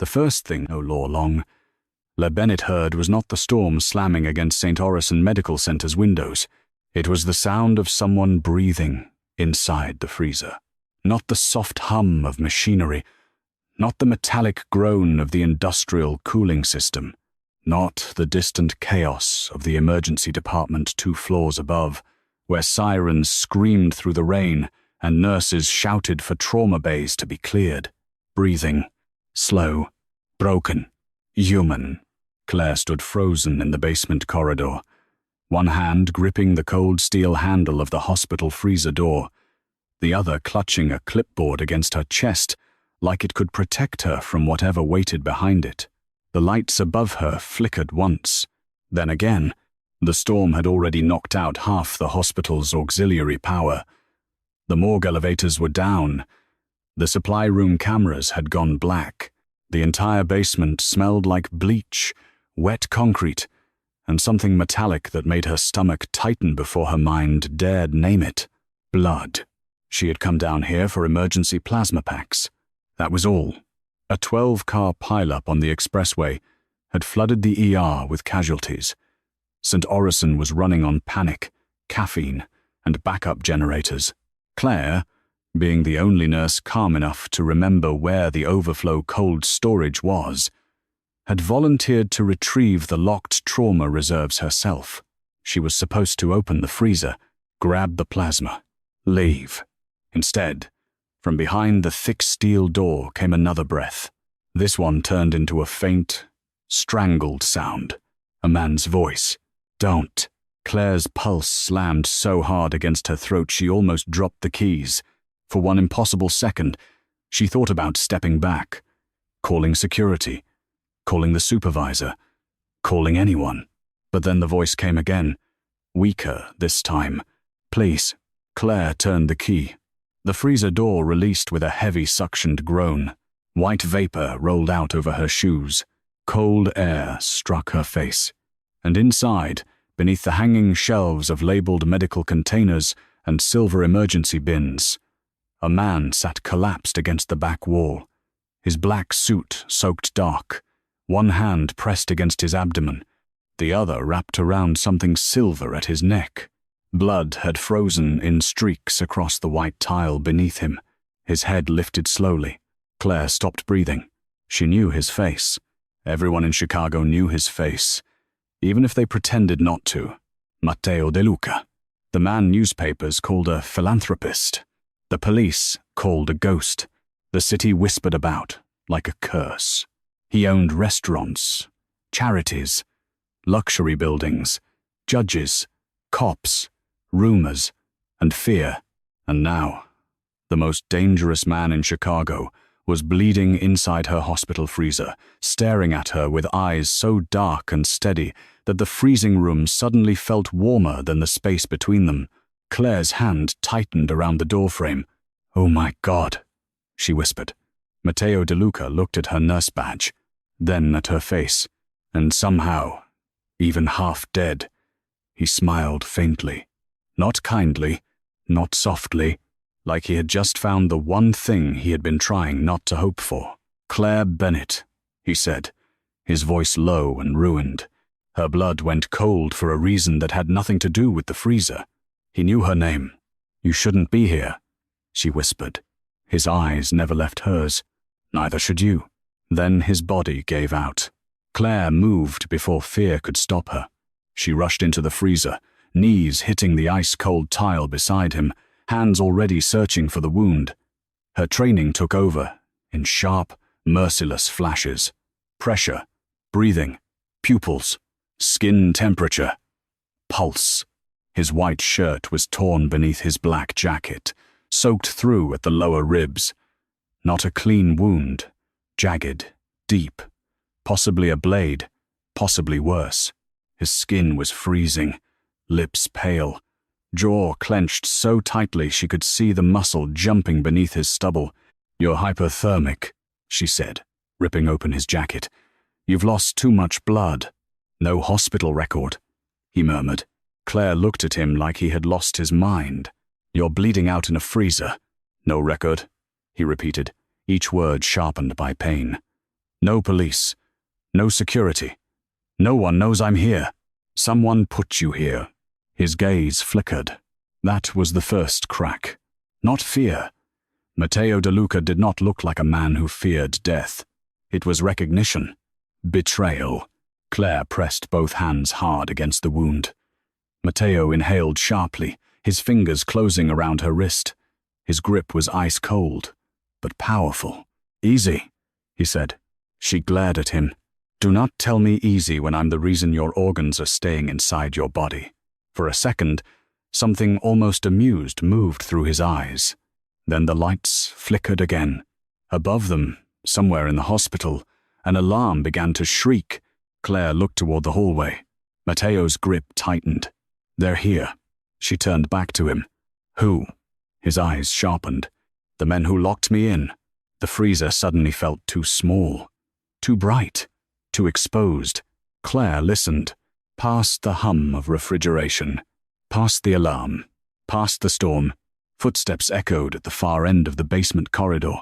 The first thing, no law long, Bennett heard was not the storm slamming against Saint Orison Medical Center's windows. It was the sound of someone breathing inside the freezer. Not the soft hum of machinery, not the metallic groan of the industrial cooling system, not the distant chaos of the emergency department 2 floors above, where sirens screamed through the rain and nurses shouted for trauma bays to be cleared. Breathing, slow, broken, human. Claire stood frozen in the basement corridor, one hand gripping the cold steel handle of the hospital freezer door, the other clutching a clipboard against her chest like it could protect her from whatever waited behind it. The lights above her flickered once. Then again, the storm had already knocked out half the hospital's auxiliary power. The morgue elevators were down. The supply room cameras had gone black. The entire basement smelled like bleach, wet concrete, and something metallic that made her stomach tighten before her mind dared name it. Blood. She had come down here for emergency plasma packs. That was all. A 12-car pileup on the expressway had flooded the ER with casualties. Saint Orison was running on panic, caffeine, and backup generators. Claire, being the only nurse calm enough to remember where the overflow cold storage was, had volunteered to retrieve the locked trauma reserves herself. She was supposed to open the freezer, grab the plasma, leave. Instead, from behind the thick steel door came another breath. This one turned into a faint, strangled sound. A man's voice. "Don't." Claire's pulse slammed so hard against her throat she almost dropped the keys. For one impossible second, she thought about stepping back, calling security, calling the supervisor, calling anyone. But then the voice came again, weaker this time. "Please." Claire turned the key. The freezer door released with a heavy suctioned groan. White vapor rolled out over her shoes. Cold air struck her face. And inside, beneath the hanging shelves of labeled medical containers and silver emergency bins, a man sat collapsed against the back wall, his black suit soaked dark, one hand pressed against his abdomen, the other wrapped around something silver at his neck. Blood had frozen in streaks across the white tile beneath him. His head lifted slowly. Claire stopped breathing. She knew his face. Everyone in Chicago knew his face, even if they pretended not to. Matteo DeLuca. The man newspapers called a philanthropist. The police called a ghost. The city whispered about, like a curse. He owned restaurants, charities, luxury buildings, judges, cops, rumors, and fear. And now, the most dangerous man in Chicago was bleeding inside her hospital freezer, staring at her with eyes so dark and steady that the freezing room suddenly felt warmer than the space between them. Claire's hand tightened around the doorframe. "Oh my God," she whispered. Matteo DeLuca looked at her nurse badge, then at her face, and somehow, even half dead, he smiled faintly. Not kindly, not softly, like he had just found the one thing he had been trying not to hope for. "Claire Bennett," he said, his voice low and ruined. Her blood went cold for a reason that had nothing to do with the freezer. He knew her name. "You shouldn't be here," she whispered. His eyes never left hers. "Neither should you." Then his body gave out. Claire moved before fear could stop her. She rushed into the freezer, knees hitting the ice-cold tile beside him, hands already searching for the wound. Her training took over, in sharp, merciless flashes. Pressure, breathing, pupils, skin temperature, pulse. His white shirt was torn beneath his black jacket, soaked through at the lower ribs. Not a clean wound, jagged, deep, possibly a blade, possibly worse. His skin was freezing, lips pale, jaw clenched so tightly she could see the muscle jumping beneath his stubble. "You're hypothermic," she said, ripping open his jacket. "You've lost too much blood." "No hospital record," he murmured. Claire looked at him like he had lost his mind. "You're bleeding out in a freezer." "No record," he repeated, each word sharpened by pain. No police. No security. No one knows I'm here. Someone put you here. His gaze flickered. That was the first crack. Not fear. Matteo DeLuca did not look like a man who feared death. It was recognition. Betrayal. Claire pressed both hands hard against the wound. Matteo inhaled sharply, his fingers closing around her wrist. His grip was ice cold, but powerful. Easy, he said. She glared at him. Do not tell me easy when I'm the reason your organs are staying inside your body. For a second, something almost amused moved through his eyes. Then the lights flickered again. Above them, somewhere in the hospital, an alarm began to shriek. Claire looked toward the hallway. Matteo's grip tightened. They're here. She turned back to him. Who? His eyes sharpened. The men who locked me in. The freezer suddenly felt too small, too bright, too exposed. Claire listened, past the hum of refrigeration, past the alarm, past the storm. Footsteps echoed at the far end of the basement corridor.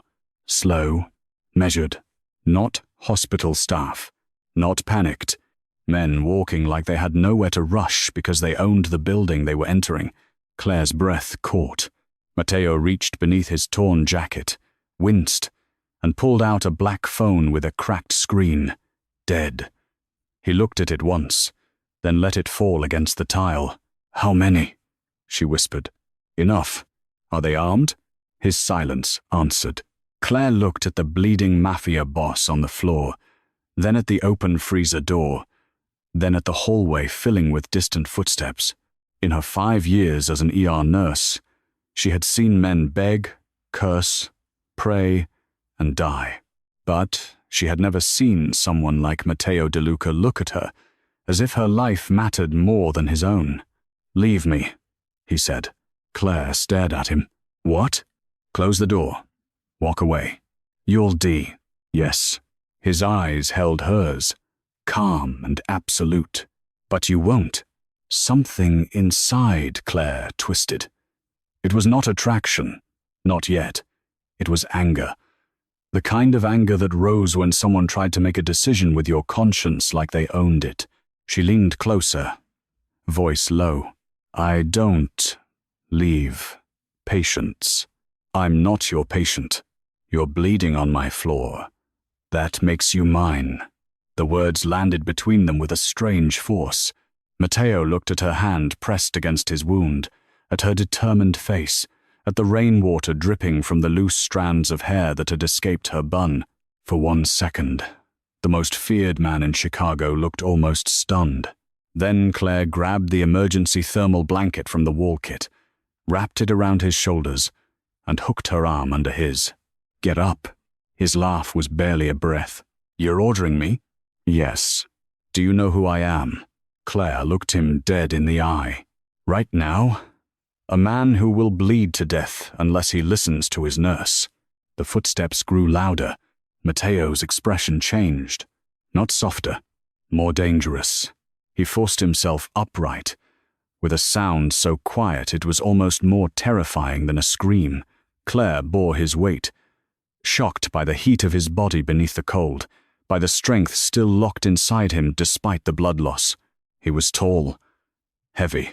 Slow, measured. Not hospital staff. Not panicked. Men walking like they had nowhere to rush because they owned the building they were entering. Claire's breath caught. Matteo reached beneath his torn jacket, winced, and pulled out a black phone with a cracked screen. Dead. He looked at it once, then let it fall against the tile. How many? She whispered. Enough. Are they armed? His silence answered. Claire looked at the bleeding mafia boss on the floor, then at the open freezer door, then at the hallway filling with distant footsteps. In her 5 years as an ER nurse, she had seen men beg, curse, pray, and die. But she had never seen someone like Matteo DeLuca look at her, as if her life mattered more than his own. Leave me, he said. Claire stared at him. What? Close the door. Walk away. You'll die. Yes. His eyes held hers, calm and absolute. But you won't. Something inside Claire twisted. It was not attraction. Not yet. It was anger. The kind of anger that rose when someone tried to make a decision with your conscience like they owned it. She leaned closer, voice low. I don't leave patients. I'm not your patient. You're bleeding on my floor. That makes you mine. The words landed between them with a strange force. Matteo looked at her hand pressed against his wound, at her determined face, at the rainwater dripping from the loose strands of hair that had escaped her bun. For 1 second, the most feared man in Chicago looked almost stunned. Then Claire grabbed the emergency thermal blanket from the wall kit, wrapped it around his shoulders, and hooked her arm under his. Get up. His laugh was barely a breath. You're ordering me? Yes. Do you know who I am? Claire looked him dead in the eye. Right now? A man who will bleed to death unless he listens to his nurse. The footsteps grew louder. Matteo's expression changed. Not softer, more dangerous. He forced himself upright, with a sound so quiet it was almost more terrifying than a scream. Claire bore his weight, shocked by the heat of his body beneath the cold, by the strength still locked inside him despite the blood loss. He was tall, heavy,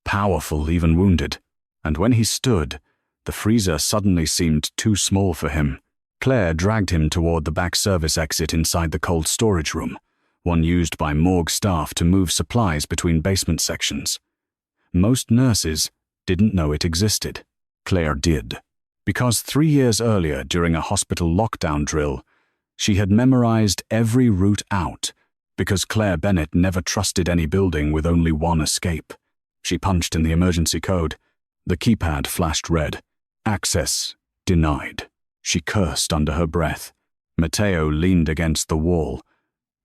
powerful, even wounded, and when he stood, the freezer suddenly seemed too small for him. Claire dragged him toward the back service exit inside the cold storage room, one used by morgue staff to move supplies between basement sections. Most nurses didn't know it existed. Claire did, because 3 years earlier, during a hospital lockdown drill, she had memorized every route out, because Claire Bennett never trusted any building with only one escape. She punched in the emergency code. The keypad flashed red. Access denied. She cursed under her breath. Matteo leaned against the wall,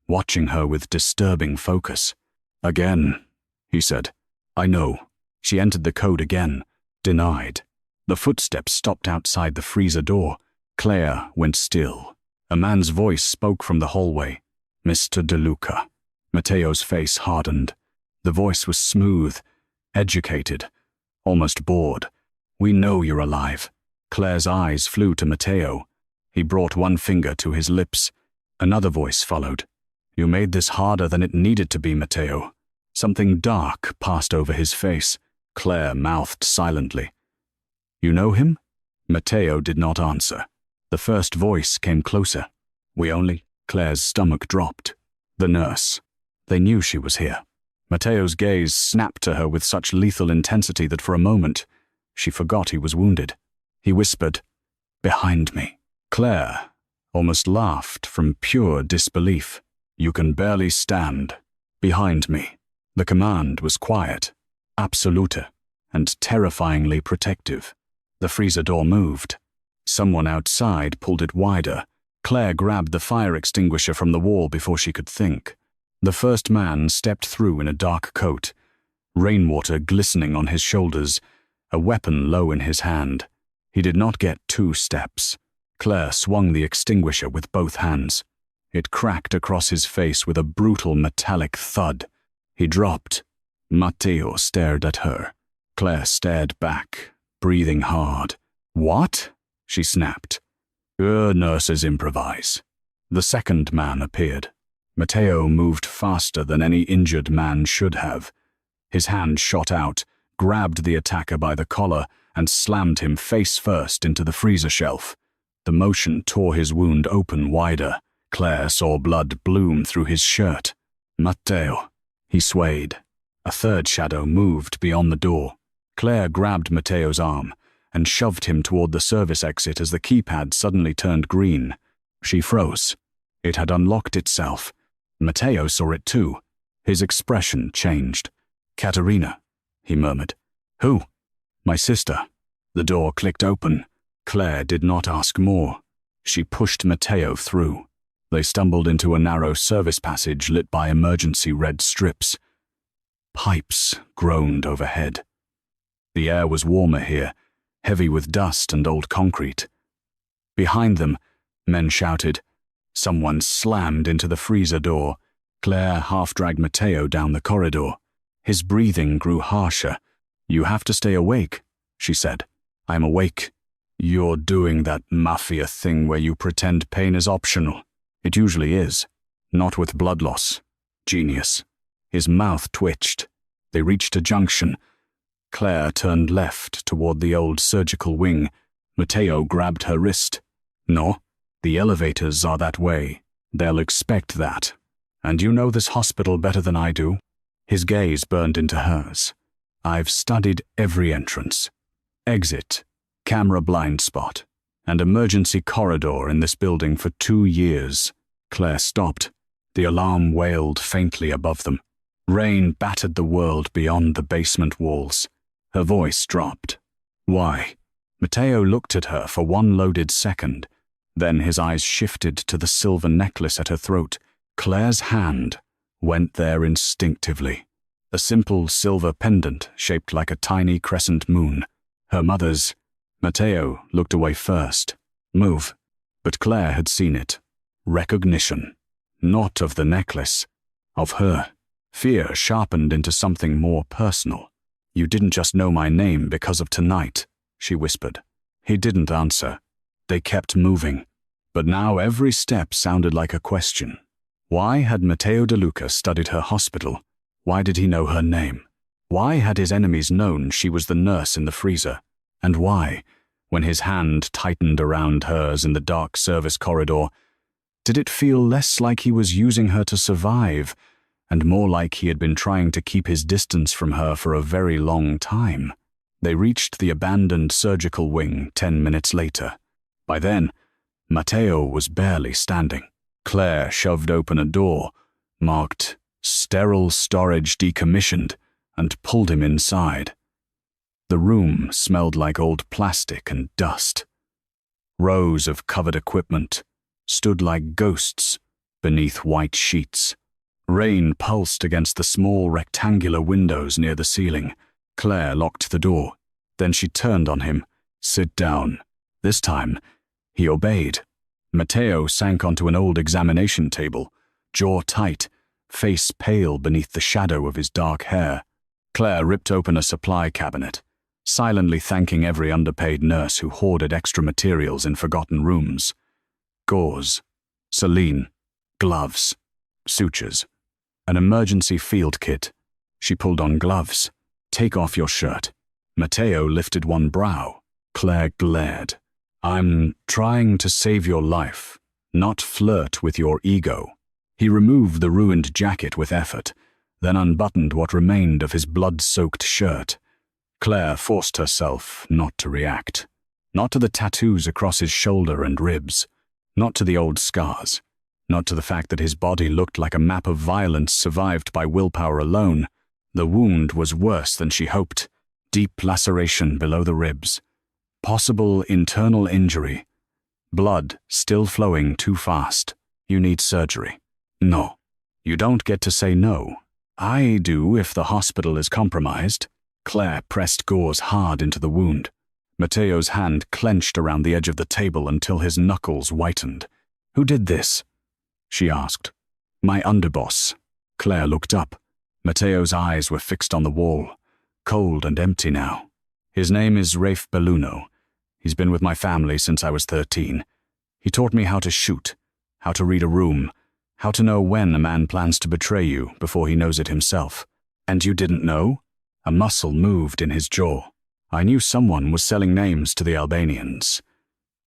watching her with disturbing focus. Again, he said. I know. She entered the code again. Denied. The footsteps stopped outside the freezer door. Claire went still. A man's voice spoke from the hallway. Mr. DeLuca. Matteo's face hardened. The voice was smooth, educated, almost bored. We know you're alive. Claire's eyes flew to Matteo. He brought one finger to his lips. Another voice followed. You made this harder than it needed to be, Matteo. Something dark passed over his face. Claire mouthed silently. You know him? Matteo did not answer. The first voice came closer. Claire's stomach dropped. The nurse. They knew she was here. Matteo's gaze snapped to her with such lethal intensity that for a moment she forgot he was wounded. He whispered, Behind me. Claire almost laughed from pure disbelief. You can barely stand. Behind me. The command was quiet, absolute, and terrifyingly protective. The freezer door moved. Someone outside pulled it wider. Claire grabbed the fire extinguisher from the wall before she could think. The first man stepped through in a dark coat, rainwater glistening on his shoulders, a weapon low in his hand. He did not get 2 steps. Claire swung the extinguisher with both hands. It cracked across his face with a brutal metallic thud. He dropped. Matteo stared at her. Claire stared back, breathing hard. What? She snapped. Nurses improvise. The second man appeared. Matteo moved faster than any injured man should have. His hand shot out, grabbed the attacker by the collar, and slammed him face first into the freezer shelf. The motion tore his wound open wider. Claire saw blood bloom through his shirt. Matteo. He swayed. A third shadow moved beyond the door. Claire grabbed Matteo's arm and shoved him toward the service exit as the keypad suddenly turned green. She froze. It had unlocked itself. Matteo saw it too. His expression changed. Caterina, he murmured. Who? My sister. The door clicked open. Claire did not ask more. She pushed Matteo through. They stumbled into a narrow service passage lit by emergency red strips. Pipes groaned overhead. The air was warmer here, heavy with dust and old concrete. Behind them, men shouted. Someone slammed into the freezer door. Claire half-dragged Matteo down the corridor. His breathing grew harsher. You have to stay awake, she said. I'm awake. You're doing that mafia thing where you pretend pain is optional. It usually is. Not with blood loss. Genius. His mouth twitched. They reached a junction. Claire turned left toward the old surgical wing. Matteo grabbed her wrist. No, the elevators are that way. They'll expect that. And you know this hospital better than I do. His gaze burned into hers. I've studied every entrance, exit, camera blind spot, and emergency corridor in this building for 2 years. Claire stopped. The alarm wailed faintly above them. Rain battered the world beyond the basement walls. Her voice dropped. Why? Matteo looked at her for one loaded second. Then his eyes shifted to the silver necklace at her throat. Claire's hand went there instinctively. A simple silver pendant shaped like a tiny crescent moon. Her mother's. Matteo looked away first. Move. But Claire had seen it. Recognition. Not of the necklace. Of her. Fear sharpened into something more personal. You didn't just know my name because of tonight, she whispered. He didn't answer. They kept moving. But now every step sounded like a question. Why had Matteo DeLuca studied her hospital? Why did he know her name? Why had his enemies known she was the nurse in the freezer? And why, when his hand tightened around hers in the dark service corridor, did it feel less like he was using her to survive, and more like he had been trying to keep his distance from her for a very long time? They reached the abandoned surgical wing 10 minutes later. By then, Matteo was barely standing. Claire shoved open a door, marked "Sterile Storage Decommissioned," and pulled him inside. The room smelled like old plastic and dust. Rows of covered equipment stood like ghosts beneath white sheets. Rain pulsed against the small rectangular windows near the ceiling. Claire locked the door. Then she turned on him. Sit down. This time, he obeyed. Matteo sank onto an old examination table, jaw tight, face pale beneath the shadow of his dark hair. Claire ripped open a supply cabinet, silently thanking every underpaid nurse who hoarded extra materials in forgotten rooms. Gauze, saline, Gloves. Sutures. An emergency field kit. She pulled on gloves. Take off your shirt. Matteo lifted one brow. Claire glared. I'm trying to save your life, not flirt with your ego. He removed the ruined jacket with effort, then unbuttoned what remained of his blood-soaked shirt. Claire forced herself not to react. Not to the tattoos across his shoulder and ribs. Not to the old scars. Not to the fact that his body looked like a map of violence survived by willpower alone. The wound was worse than she hoped. Deep laceration below the ribs. Possible internal injury. Blood still flowing too fast. You need surgery. No. You don't get to say no. I do if the hospital is compromised. Claire pressed gauze hard into the wound. Matteo's hand clenched around the edge of the table until his knuckles whitened. Who did this? She asked. My underboss. Claire looked up. Matteo's eyes were fixed on the wall, cold and empty now. His name is Rafe Belluno. He's been with my family since I was 13. He taught me how to shoot, how to read a room, how to know when a man plans to betray you before he knows it himself. And you didn't know? A muscle moved in his jaw. I knew someone was selling names to the Albanians.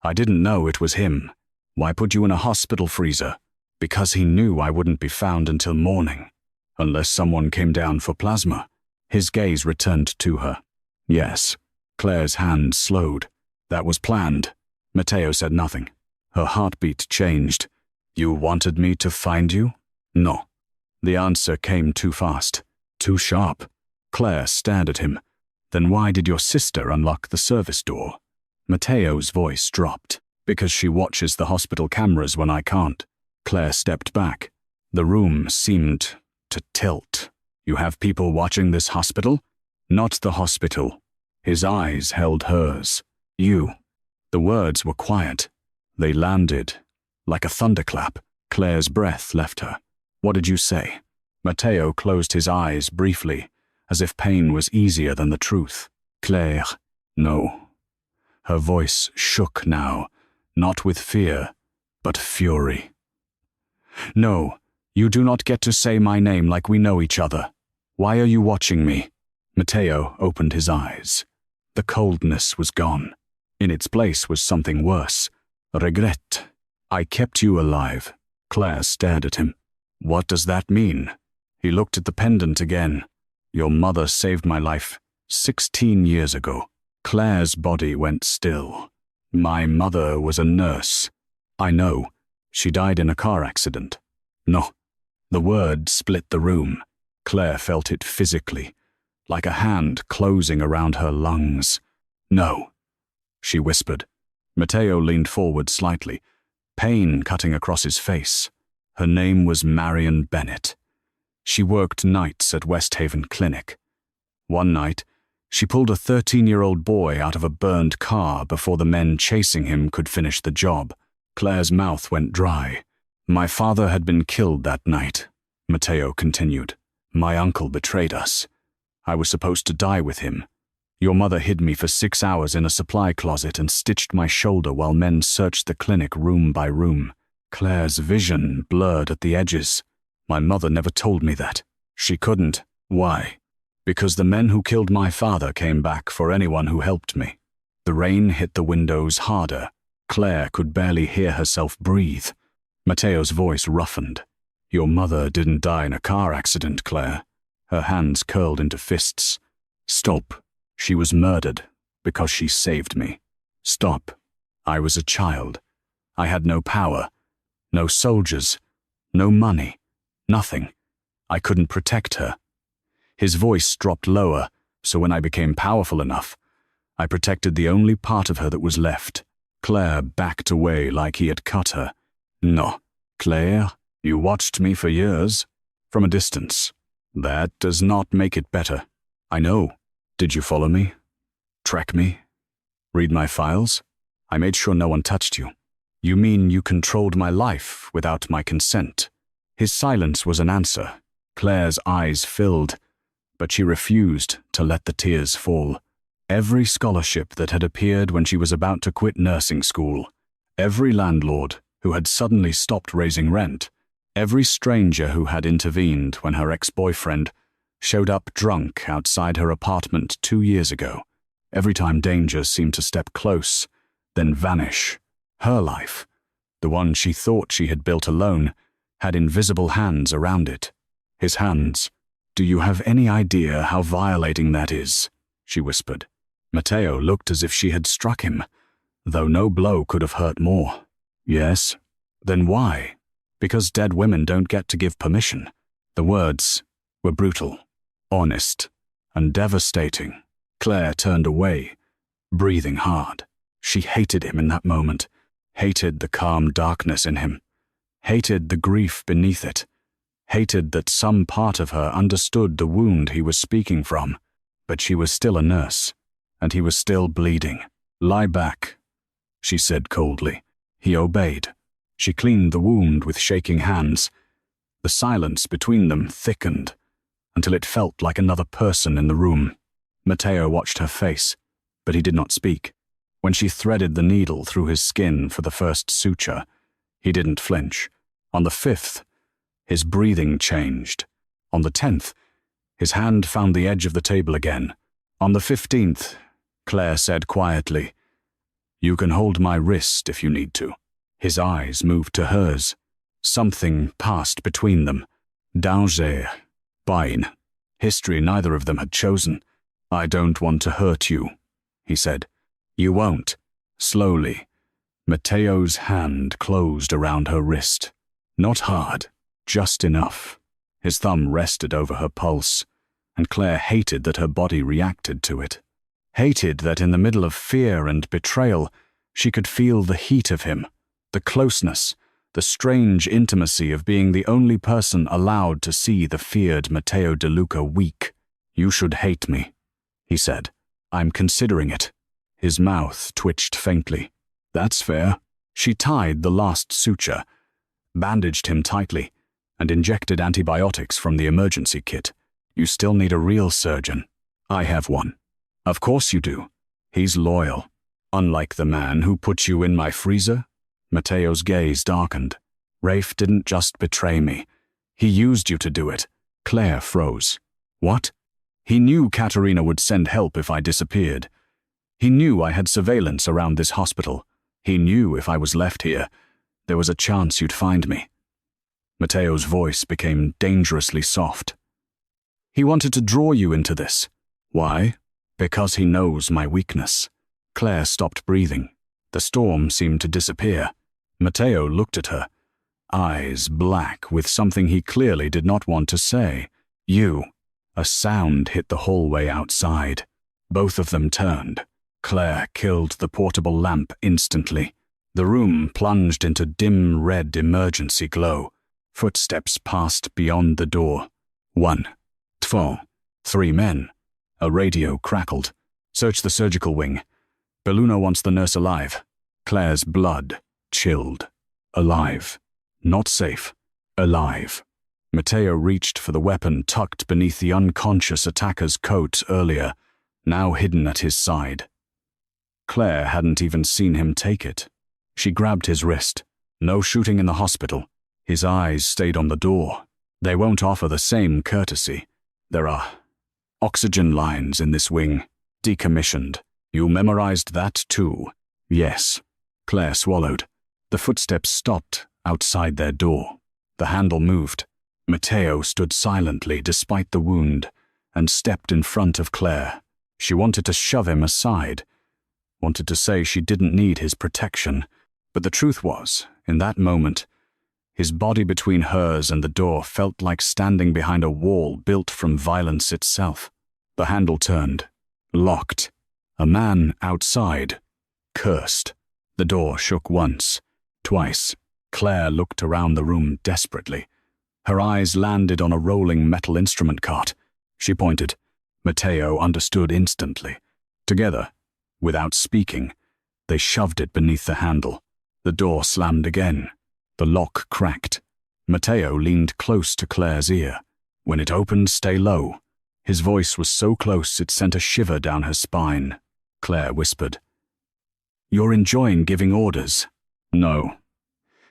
I didn't know it was him. Why put you in a hospital freezer? Because he knew I wouldn't be found until morning. Unless someone came down for plasma. His gaze returned to her. Yes. Claire's hand slowed. That was planned. Matteo said nothing. Her heartbeat changed. You wanted me to find you? No. The answer came too fast. Too sharp. Claire stared at him. Then why did your sister unlock the service door? Matteo's voice dropped. Because she watches the hospital cameras when I can't. Claire stepped back. The room seemed to tilt. You have people watching this hospital? Not the hospital. His eyes held hers. You. The words were quiet. They landed like a thunderclap. Claire's breath left her. What did you say? Matteo closed his eyes briefly, as if pain was easier than the truth. Claire. No. Her voice shook now, not with fear, but fury. No, you do not get to say my name like we know each other. Why are you watching me? Matteo opened his eyes. The coldness was gone. In its place was something worse. Regret. I kept you alive. Claire stared at him. What does that mean? He looked at the pendant again. Your mother saved my life 16 years ago. Claire's body went still. My mother was a nurse. I know. She died in a car accident. No. The word split the room. Claire felt it physically, like a hand closing around her lungs. No, she whispered. Matteo leaned forward slightly, pain cutting across his face. Her name was Marion Bennett. She worked nights at West Haven Clinic. One night, she pulled a 13-year-old boy out of a burned car before the men chasing him could finish the job. Claire's mouth went dry. My father had been killed that night, Matteo continued. My uncle betrayed us. I was supposed to die with him. Your mother hid me for 6 hours in a supply closet and stitched my shoulder while men searched the clinic room by room. Claire's vision blurred at the edges. My mother never told me that. She couldn't. Why? Because the men who killed my father came back for anyone who helped me. The rain hit the windows harder. Claire could barely hear herself breathe. Matteo's voice roughened. Your mother didn't die in a car accident, Claire. Her hands curled into fists. Stop. She was murdered because she saved me. Stop. I was a child. I had no power, no soldiers, no money, nothing. I couldn't protect her. His voice dropped lower, so when I became powerful enough, I protected the only part of her that was left. Claire backed away like he had cut her. No, Claire, you watched me for years, from a distance. That does not make it better. I know. Did you follow me? Track me? Read my files? I made sure no one touched you. You mean you controlled my life without my consent? His silence was an answer. Claire's eyes filled, but she refused to let the tears fall. Every scholarship that had appeared when she was about to quit nursing school, every landlord who had suddenly stopped raising rent, Every stranger who had intervened when her ex-boyfriend showed up drunk outside her apartment 2 years ago. Every time danger seemed to step close, then vanish. Her life, the one she thought she had built alone, had invisible hands around it. His hands. "Do you have any idea how violating that is?" she whispered. Matteo looked as if she had struck him, though no blow could have hurt more. "Yes." "Then why?" "Because dead women don't get to give permission." The words were brutal, honest, and devastating. Claire turned away, breathing hard. She hated him in that moment, hated the calm darkness in him, hated the grief beneath it, hated that some part of her understood the wound he was speaking from. But she was still a nurse, and he was still bleeding. "Lie back," she said coldly. He obeyed. She cleaned the wound with shaking hands. The silence between them thickened until it felt like another person in the room. Matteo watched her face, but he did not speak. When she threaded the needle through his skin for the first suture, he didn't flinch. On the 5th, his breathing changed. On the 10th, his hand found the edge of the table again. On the 15th, Claire said quietly, "You can hold my wrist if you need to." His eyes moved to hers. Something passed between them. Danger. Bine. History neither of them had chosen. "I don't want to hurt you," he said. "You won't." Slowly, Matteo's hand closed around her wrist. Not hard, just enough. His thumb rested over her pulse, and Claire hated that her body reacted to it. Hated that in the middle of fear and betrayal, she could feel the heat of him, the closeness, the strange intimacy of being the only person allowed to see the feared Matteo DeLuca weak. "You should hate me," he said. "I'm considering it." His mouth twitched faintly. "That's fair." She tied the last suture, bandaged him tightly, and injected antibiotics from the emergency kit. "You still need a real surgeon." "I have one." "Of course you do. He's loyal. Unlike the man who put you in my freezer." Matteo's gaze darkened. "Rafe didn't just betray me. He used you to do it." Claire froze. "What?" "He knew Katerina would send help if I disappeared. He knew I had surveillance around this hospital. He knew if I was left here, there was a chance you'd find me." Matteo's voice became dangerously soft. "He wanted to draw you into this." "Why?" "Because he knows my weakness." Claire stopped breathing. The storm seemed to disappear. Matteo looked at her, eyes black with something he clearly did not want to say. "You." A sound hit the hallway outside. Both of them turned. Claire killed the portable lamp instantly. The room plunged into dim red emergency glow. Footsteps passed beyond the door. 1, 2, 3 men. A radio crackled. "Search the surgical wing. Belluno wants the nurse alive." Claire's blood chilled. Alive. Not safe. Alive. Matteo reached for the weapon tucked beneath the unconscious attacker's coat earlier, now hidden at his side. Claire hadn't even seen him take it. She grabbed his wrist. "No shooting in the hospital." His eyes stayed on the door. "They won't offer the same courtesy. There are oxygen lines in this wing. Decommissioned." "You memorized that too?" "Yes." Claire swallowed. The footsteps stopped outside their door. The handle moved. Matteo stood silently despite the wound and stepped in front of Claire. She wanted to shove him aside, wanted to say she didn't need his protection, but the truth was, in that moment, his body between hers and the door felt like standing behind a wall built from violence itself. The handle turned. Locked. A man outside. Cursed. The door shook once, twice. Claire looked around the room desperately. Her eyes landed on a rolling metal instrument cart. She pointed. Matteo understood instantly. Together, without speaking, they shoved it beneath the handle. The door slammed again. The lock cracked. Matteo leaned close to Claire's ear. "When it opened, stay low." His voice was so close it sent a shiver down her spine. Claire whispered, "You're enjoying giving orders." "No."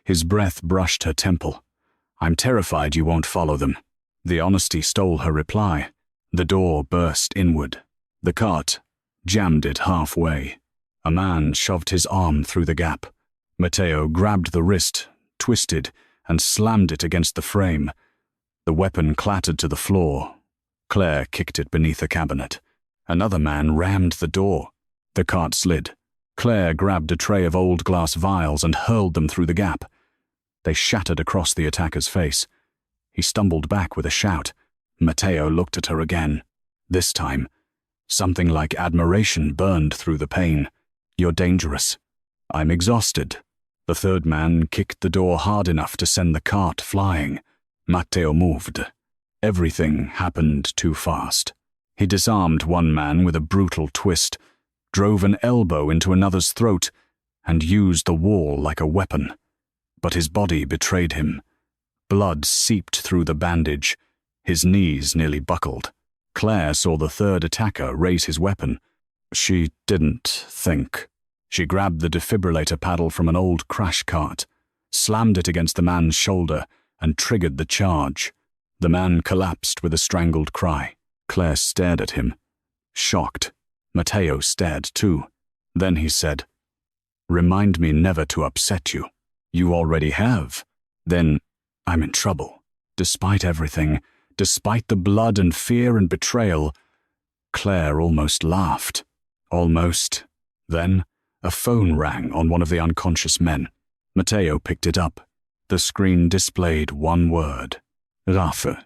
His breath brushed her temple. I'm terrified you won't follow them." The honesty stole her reply. The door burst inward. The cart jammed it halfway. A man shoved his arm through the gap. Matteo grabbed the wrist, twisted, and slammed it against the frame. The weapon clattered to the floor. Claire kicked it beneath a cabinet. Another man rammed the door. The cart slid. Claire grabbed a tray of old glass vials and hurled them through the gap. They shattered across the attacker's face. He stumbled back with a shout. Matteo looked at her again. This time, something like admiration burned through the pain. "You're dangerous." "I'm exhausted." The third man kicked the door hard enough to send the cart flying. Matteo moved. Everything happened too fast. He disarmed one man with a brutal twist, drove an elbow into another's throat, and used the wall like a weapon. But his body betrayed him. Blood seeped through the bandage. His knees nearly buckled. Claire saw the third attacker raise his weapon. She didn't think. She grabbed the defibrillator paddle from an old crash cart, slammed it against the man's shoulder, and triggered the charge. The man collapsed with a strangled cry. Claire stared at him, shocked. Matteo stared too. Then he said, "Remind me never to upset you." "You already have." "Then I'm in trouble. Despite everything, despite the blood and fear and betrayal." Claire almost laughed. Almost. Then a phone rang on one of the unconscious men. Matteo picked it up. The screen displayed one word. "Rafe."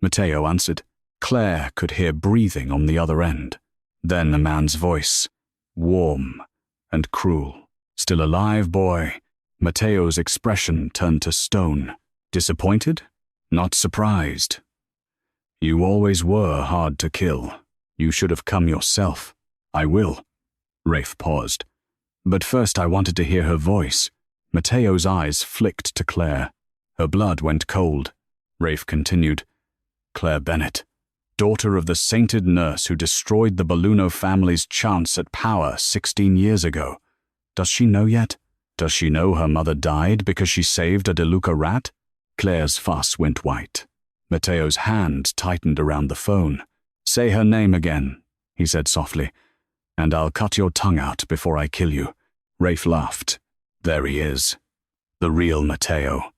Matteo answered. Claire could hear breathing on the other end. Then a man's voice, warm and cruel. "Still alive, boy?" Matteo's expression turned to stone. Disappointed? Not surprised. "You always were hard to kill. You should have come yourself." "I will." Rafe paused. "But first I wanted to hear her voice." Matteo's eyes flicked to Claire. Her blood went cold. Rafe continued. "Claire Bennett, daughter of the sainted nurse who destroyed the Belluno family's chance at power 16 years ago. Does she know yet? Does she know her mother died because she saved a DeLuca rat?" Claire's face went white. Matteo's hand tightened around the phone. "Say her name again," he said softly, "and I'll cut your tongue out before I kill you." Rafe laughed. "There he is. The real Matteo."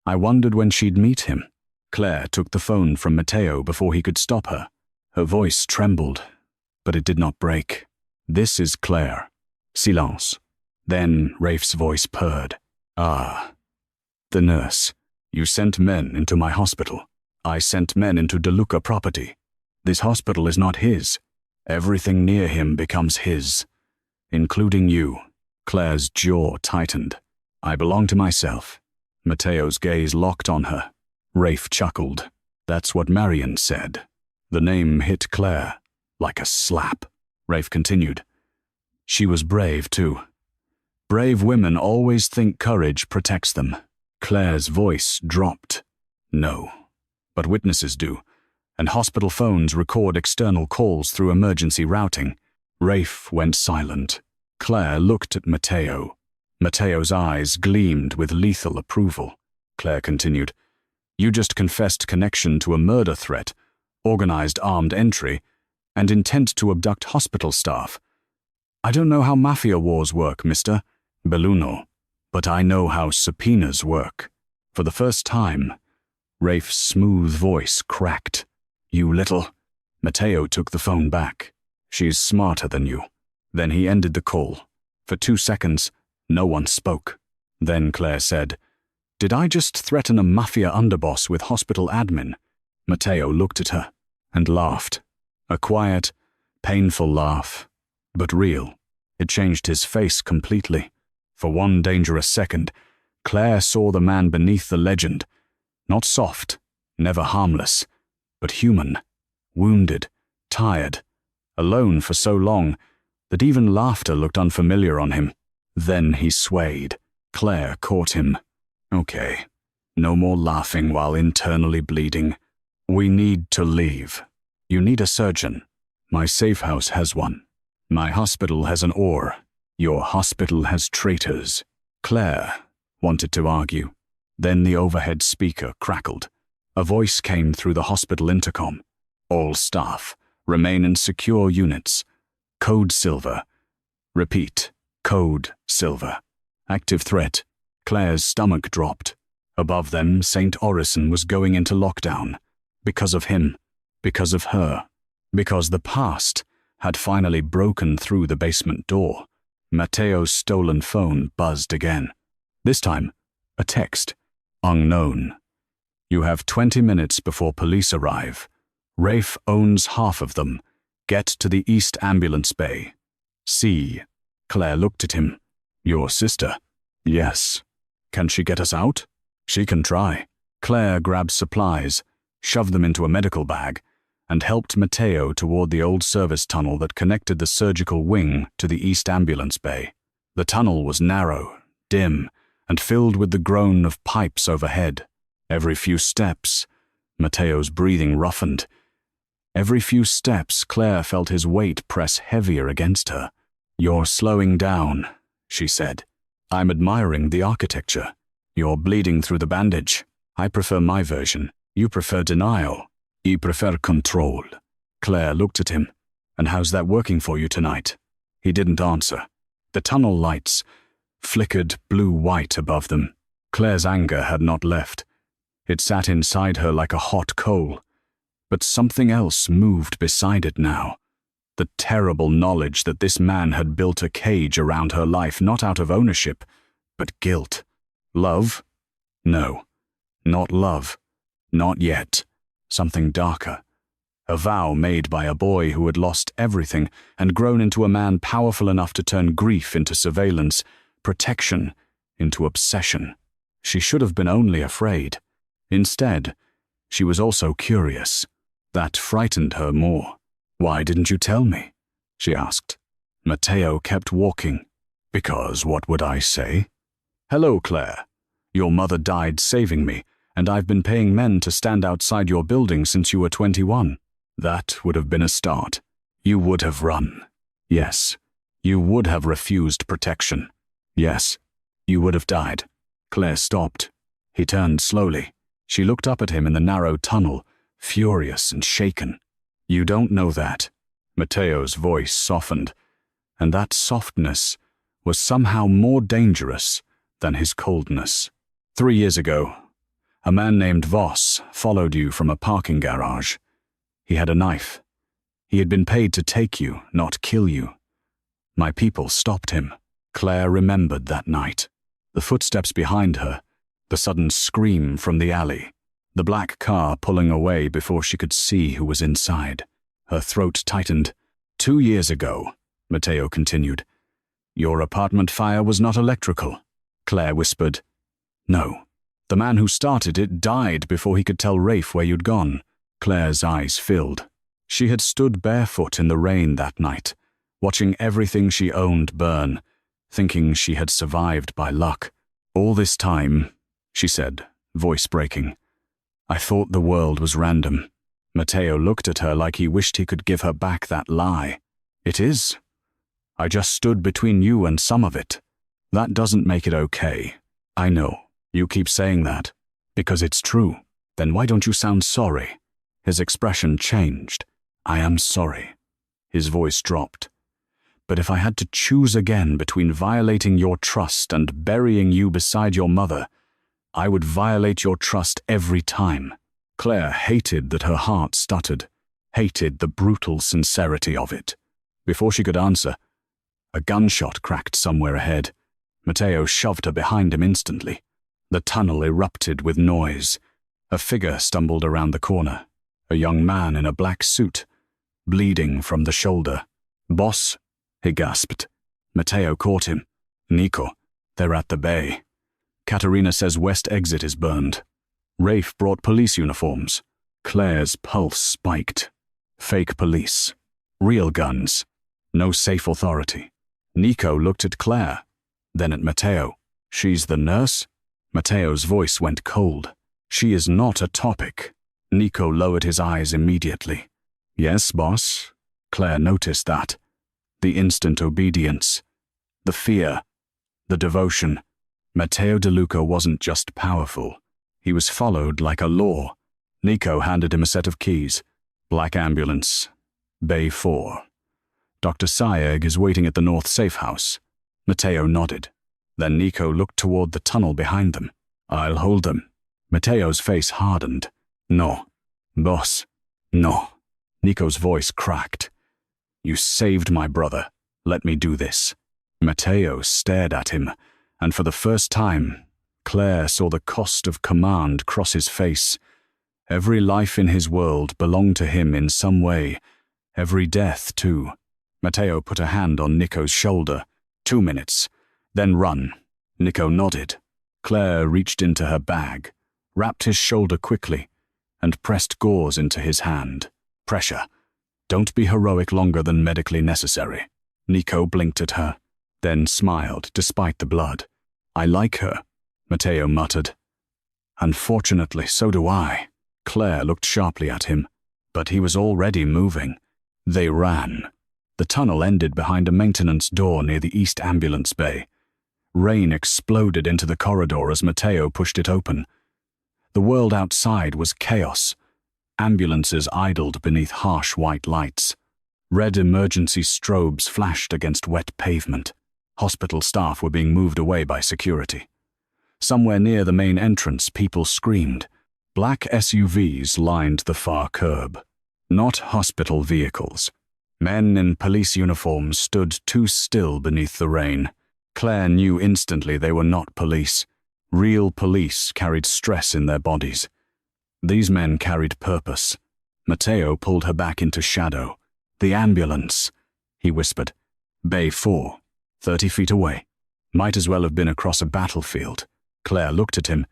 I wondered when she'd meet him. Claire took the phone from Matteo before he could stop her. Her voice trembled, but it did not break. "This is Claire." Silence. Then Rafe's voice purred. "Ah, the nurse. You sent men into my hospital. I sent men into DeLuca property. This hospital is not his. Everything near him becomes his, including you." Claire's jaw tightened. "I belong to myself." Matteo's gaze locked on her. Rafe chuckled. "That's what Marion said." The name hit Claire like a slap. Rafe continued. "She was brave too. Brave women always think courage protects them." Claire's voice dropped. "No, but witnesses do, and hospital phones record external calls through emergency routing." Rafe went silent. Claire looked at Matteo. Matteo's eyes gleamed with lethal approval. Claire continued. "You just confessed connection to a murder threat, organized armed entry, and intent to abduct hospital staff. I don't know how mafia wars work, Mr. Belluno, but I know how subpoenas work." For the first time, Rafe's smooth voice cracked. "You little—" Matteo took the phone back. "She's smarter than you." Then he ended the call. For 2 seconds, no one spoke. Then Claire said, "Did I just threaten a mafia underboss with hospital admin?" Matteo looked at her and laughed. A quiet, painful laugh, but real. It changed his face completely. For one dangerous second, Claire saw the man beneath the legend. Not soft, never harmless, but human, wounded, tired, alone for so long that even laughter looked unfamiliar on him. Then he swayed. Claire caught him. "Okay, no more laughing while internally bleeding. We need to leave. You need a surgeon. My safe house has one. My hospital has an oar. Your hospital has traitors." Claire wanted to argue. Then the overhead speaker crackled. A voice came through the hospital intercom. All staff, remain in secure units. Code Silver. Repeat, Code Silver. Active threat. Claire's stomach dropped. Above them, Saint Orison was going into lockdown. Because of him. Because of her. Because the past had finally broken through the basement door. Matteo's stolen phone buzzed again. This time, a text. Unknown. You have 20 minutes before police arrive. Rafe owns half of them. Get to the East Ambulance Bay. C. Claire looked at him. Your sister? Yes. Can she get us out? She can try. Claire grabbed supplies, shoved them into a medical bag, and helped Matteo toward the old service tunnel that connected the surgical wing to the East Ambulance Bay. The tunnel was narrow, dim, and filled with the groan of pipes overhead. Every few steps, Matteo's breathing roughened. Every few steps, Claire felt his weight press heavier against her. You're slowing down, she said. I'm admiring the architecture. You're bleeding through the bandage. I prefer my version. You prefer denial. You prefer control. Claire looked at him. And how's that working for you tonight? He didn't answer. The tunnel lights flickered blue-white above them. Claire's anger had not left. It sat inside her like a hot coal. But something else moved beside it now. The terrible knowledge that this man had built a cage around her life, not out of ownership, but guilt. Love? No. Not love. Not yet. Something darker. A vow made by a boy who had lost everything and grown into a man powerful enough to turn grief into surveillance, protection into obsession. She should have been only afraid. Instead, she was also curious. That frightened her more. Why didn't you tell me? She asked. Matteo kept walking. Because what would I say? Hello, Claire. Your mother died saving me, and I've been paying men to stand outside your building since you were 21. That would have been a start. You would have run. Yes. You would have refused protection. Yes. You would have died. Claire stopped. He turned slowly. She looked up at him in the narrow tunnel, furious and shaken. You don't know that. Matteo's voice softened, and that softness was somehow more dangerous than his coldness. 3 years ago, a man named Voss followed you from a parking garage. He had a knife. He had been paid to take you, not kill you. My people stopped him. Claire remembered that night. The footsteps behind her, the sudden scream from the alley, the black car pulling away before she could see who was inside. Her throat tightened. 2 years ago, Matteo continued. Your apartment fire was not electrical. Claire whispered. No. The man who started it died before he could tell Rafe where you'd gone. Claire's eyes filled. She had stood barefoot in the rain that night, watching everything she owned burn, thinking she had survived by luck. All this time, she said, voice breaking, I thought the world was random. Matteo looked at her like he wished he could give her back that lie. It is. I just stood between you and some of it. That doesn't make it okay. I know. You keep saying that. Because it's true. Then why don't you sound sorry? His expression changed. I am sorry. His voice dropped. But if I had to choose again between violating your trust and burying you beside your mother, I would violate your trust every time. Claire hated that her heart stuttered, hated the brutal sincerity of it. Before she could answer, a gunshot cracked somewhere ahead. Matteo shoved her behind him instantly. The tunnel erupted with noise. A figure stumbled around the corner. A young man in a black suit, bleeding from the shoulder. Boss, he gasped. Matteo caught him. Nico, they're at the bay. Katerina says west exit is burned. Rafe brought police uniforms. Claire's pulse spiked. Fake police. Real guns. No safe authority. Nico looked at Claire, then at Matteo. She's the nurse? Matteo's voice went cold. She is not a topic. Nico lowered his eyes immediately. Yes, boss. Claire noticed that. The instant obedience. The fear. The devotion. Matteo DeLuca wasn't just powerful. He was followed like a law. Nico handed him a set of keys. Black ambulance. Bay 4. Dr. Sayegh is waiting at the North Safe House. Matteo nodded. Then Nico looked toward the tunnel behind them. I'll hold them. Matteo's face hardened. No. Boss. No. Nico's voice cracked. You saved my brother. Let me do this. Matteo stared at him, and for the first time, Claire saw the cost of command cross his face. Every life in his world belonged to him in some way. Every death, too. Matteo put a hand on Nico's shoulder. 2 minutes. Then run. Nico nodded. Claire reached into her bag, wrapped his shoulder quickly, and pressed gauze into his hand. Pressure. Don't be heroic longer than medically necessary. Nico blinked at her, then smiled despite the blood. I like her, Matteo muttered. Unfortunately, so do I. Claire looked sharply at him, but he was already moving. They ran. The tunnel ended behind a maintenance door near the East Ambulance Bay. Rain exploded into the corridor as Matteo pushed it open. The world outside was chaos. Ambulances idled beneath harsh white lights. Red emergency strobes flashed against wet pavement. Hospital staff were being moved away by security. Somewhere near the main entrance, people screamed. Black SUVs lined the far curb. Not hospital vehicles. Men in police uniforms stood too still beneath the rain. Claire knew instantly they were not police. Real police carried stress in their bodies. These men carried purpose. Matteo pulled her back into shadow. The ambulance, he whispered. Bay 4, 30 feet away. Might as well have been across a battlefield. Claire looked at him.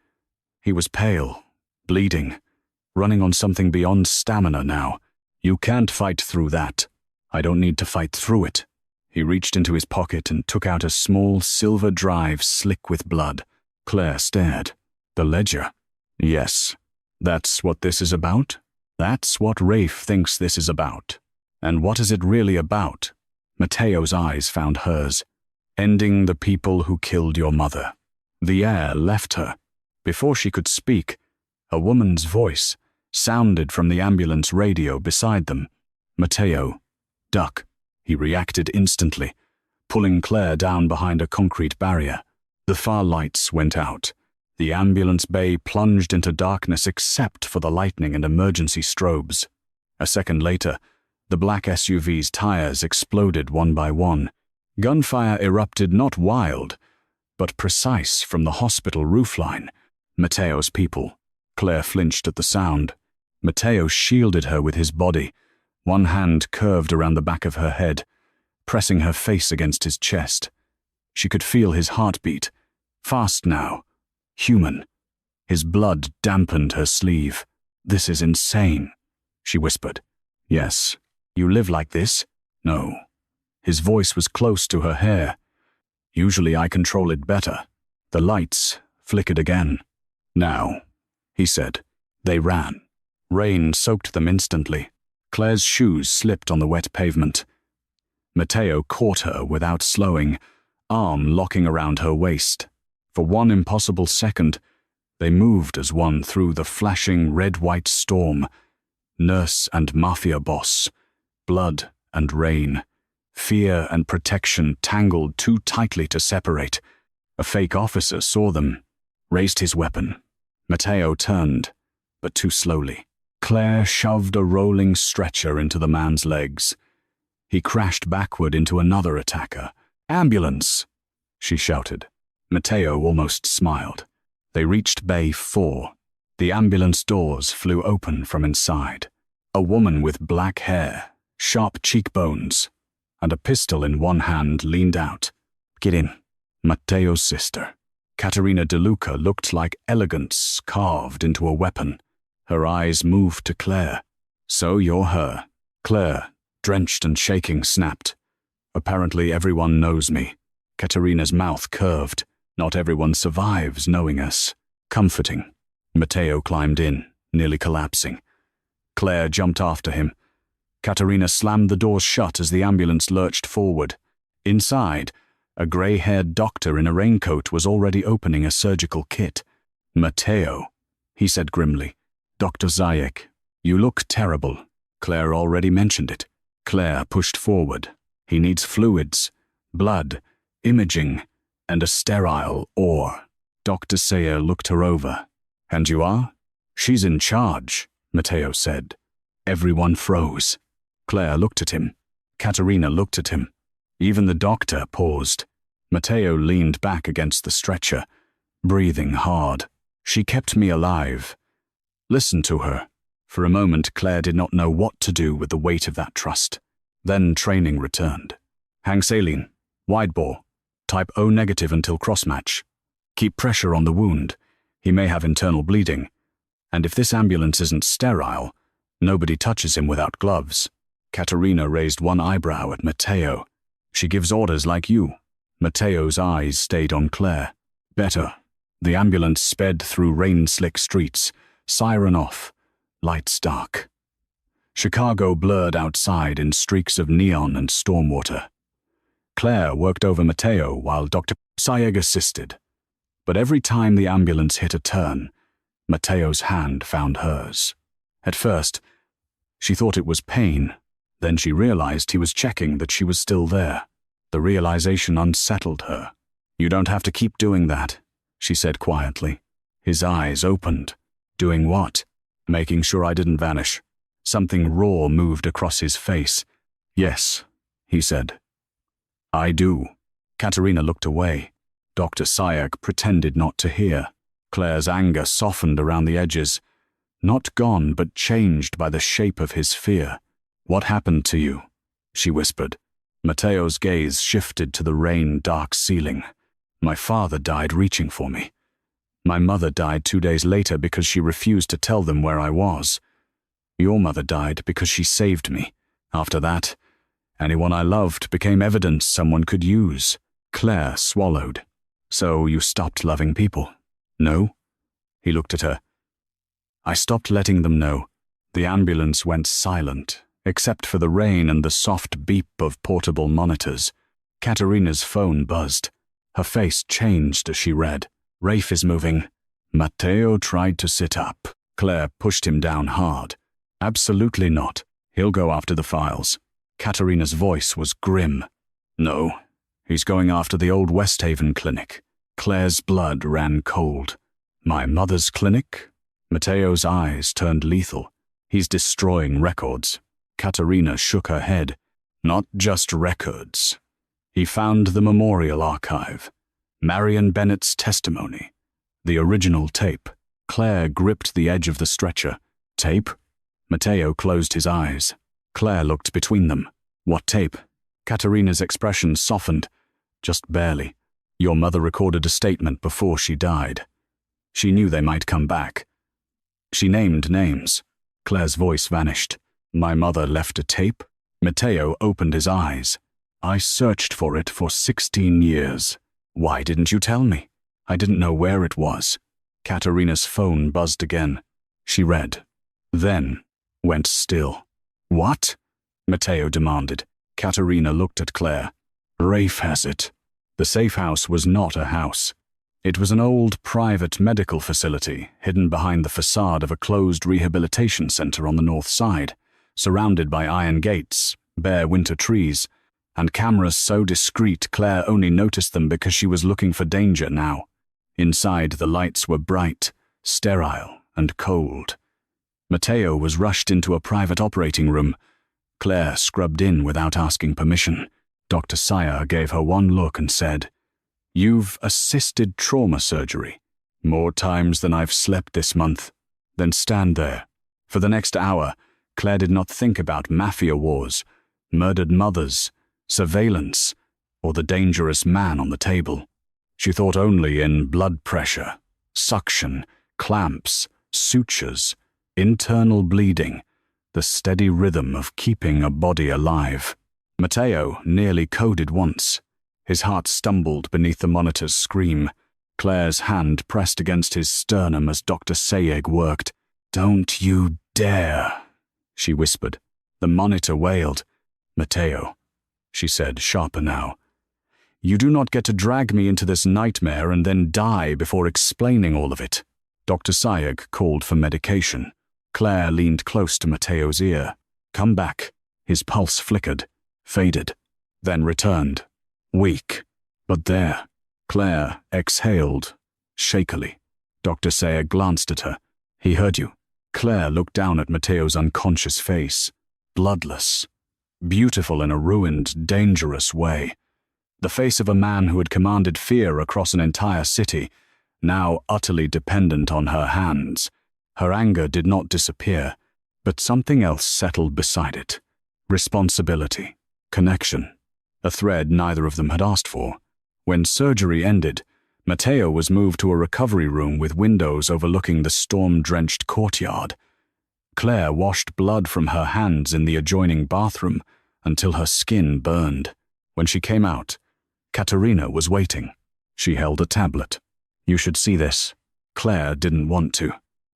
He was pale, bleeding, running on something beyond stamina now. You can't fight through that. I don't need to fight through it. He reached into his pocket and took out a small silver drive slick with blood. Claire stared. The ledger. Yes. That's what this is about? That's what Rafe thinks this is about. And what is it really about? Matteo's eyes found hers. Ending the people who killed your mother. The air left her. Before she could speak, a woman's voice sounded from the ambulance radio beside them. Matteo, duck. He reacted instantly, pulling Claire down behind a concrete barrier. The far lights went out. The ambulance bay plunged into darkness except for the lightning and emergency strobes. A second later, the black SUV's tires exploded one by one. Gunfire erupted not wild, but precise from the hospital roofline. Matteo's people. Claire flinched at the sound. Matteo shielded her with his body, one hand curved around the back of her head, pressing her face against his chest. She could feel his heartbeat. Fast now. Human. His blood dampened her sleeve. This is insane, she whispered. Yes. You live like this? No. His voice was close to her hair. Usually I control it better. The lights flickered again. Now, he said. They ran. Rain soaked them instantly. Claire's shoes slipped on the wet pavement. Matteo caught her without slowing, arm locking around her waist. For one impossible second, they moved as one through the flashing red-white storm. Nurse and mafia boss. Blood and rain. Fear and protection tangled too tightly to separate. A fake officer saw them, raised his weapon. Matteo turned, but too slowly. Claire shoved a rolling stretcher into the man's legs. He crashed backward into another attacker. Ambulance! She shouted. Matteo almost smiled. They reached Bay 4. The ambulance doors flew open from inside. A woman with black hair, sharp cheekbones, and a pistol in one hand leaned out. Get in. Matteo's sister. Caterina DeLuca looked like elegance carved into a weapon. Her eyes moved to Claire. So you're her. Claire, drenched and shaking, snapped. Apparently everyone knows me. Caterina's mouth curved. Not everyone survives knowing us. Comforting. Matteo climbed in, nearly collapsing. Claire jumped after him. Caterina slammed the doors shut as the ambulance lurched forward. Inside, A grey-haired doctor in a raincoat was already opening a surgical kit. "Matteo," he said grimly. "Dr. Zayek, you look terrible. Claire already mentioned it." Claire pushed forward. "He needs fluids, blood, imaging, and a sterile ore." Dr. Sayer looked her over. "And you are?" "She's in charge," Matteo said. Everyone froze. Claire looked at him. Katerina looked at him. Even the doctor paused. Matteo leaned back against the stretcher, breathing hard. "She kept me alive." Listen to her. For a moment, Claire did not know what to do with the weight of that trust. Then training returned. "Hang saline, wide bore, type O negative until crossmatch. Keep pressure on the wound. He may have internal bleeding. And if this ambulance isn't sterile, nobody touches him without gloves." Katerina raised one eyebrow at Matteo. "She gives orders like you." Matteo's eyes stayed on Claire. "Better." The ambulance sped through rain-slick streets, siren off, lights dark. Chicago blurred outside in streaks of neon and stormwater. Claire worked over Matteo while Dr. Sayeg assisted. But every time the ambulance hit a turn, Matteo's hand found hers. At first, she thought it was pain. Then she realized he was checking that she was still there. The realization unsettled her. "You don't have to keep doing that," she said quietly. His eyes opened. "Doing what?" "Making sure I didn't vanish." Something raw moved across his face. "Yes," he said. "I do." Katerina looked away. Dr. Sayek pretended not to hear. Claire's anger softened around the edges. Not gone, but changed by the shape of his fear. "What happened to you?" she whispered. Matteo's gaze shifted to the rain-dark ceiling. "My father died reaching for me. My mother died 2 days later because she refused to tell them where I was. Your mother died because she saved me. After that, anyone I loved became evidence someone could use." Claire swallowed. "So you stopped loving people?" "No." He looked at her. "I stopped letting them know." The ambulance went silent, except for the rain and the soft beep of portable monitors. Katerina's phone buzzed. Her face changed as she read. "Rafe is moving." Matteo tried to sit up. Claire pushed him down hard. "Absolutely not. He'll go after the files." Katerina's voice was grim. "No, he's going after the old Westhaven clinic." Claire's blood ran cold. "My mother's clinic?" Matteo's eyes turned lethal. "He's destroying records." Katerina shook her head. "Not just records. He found the memorial archive, Marion Bennett's testimony, the original tape." Claire gripped the edge of the stretcher. "Tape?" Matteo closed his eyes. Claire looked between them. "What tape?" Katerina's expression softened, just barely. "Your mother recorded a statement before she died. She knew they might come back. She named names." Claire's voice vanished. "My mother left a tape?" Matteo opened his eyes. "I searched for it for 16 years. Why didn't you tell me? I didn't know where it was." Katerina's phone buzzed again. She read. Then went still. "What?" Matteo demanded. Katerina looked at Claire. "Rafe has it." The safe house was not a house. It was an old private medical facility hidden behind the facade of a closed rehabilitation center on the north side, surrounded by iron gates, bare winter trees, and cameras so discreet Claire only noticed them because she was looking for danger now. Inside, the lights were bright, sterile, and cold. Matteo was rushed into a private operating room. Claire scrubbed in without asking permission. Dr. Sayer gave her one look and said, "You've assisted trauma surgery. More times than I've slept this month." Then stand there. For the next hour, Claire did not think about mafia wars, murdered mothers, surveillance, or the dangerous man on the table. She thought only in blood pressure, suction, clamps, sutures, internal bleeding, the steady rhythm of keeping a body alive. Matteo nearly coded once. His heart stumbled beneath the monitor's scream. Claire's hand pressed against his sternum as Dr. Sayeg worked. "Don't you dare," she whispered. The monitor wailed. "Matteo," she said, sharper now. You do not get to drag me into this nightmare and then die before explaining all of it. Dr. Sayegh called for medication. Claire leaned close to Matteo's ear. Come back. His pulse flickered, faded, then returned. Weak. But there. Claire exhaled, shakily. Dr. Sayegh glanced at her. He heard you. Claire looked down at Matteo's unconscious face. Bloodless. Beautiful in a ruined, dangerous way. The face of a man who had commanded fear across an entire city, now utterly dependent on her hands. Her anger did not disappear, but something else settled beside it. Responsibility. Connection. A thread neither of them had asked for. When surgery ended, Matteo was moved to a recovery room with windows overlooking the storm-drenched courtyard. Claire washed blood from her hands in the adjoining bathroom until her skin burned. When she came out, Katerina was waiting. She held a tablet. You should see this. Claire didn't want to.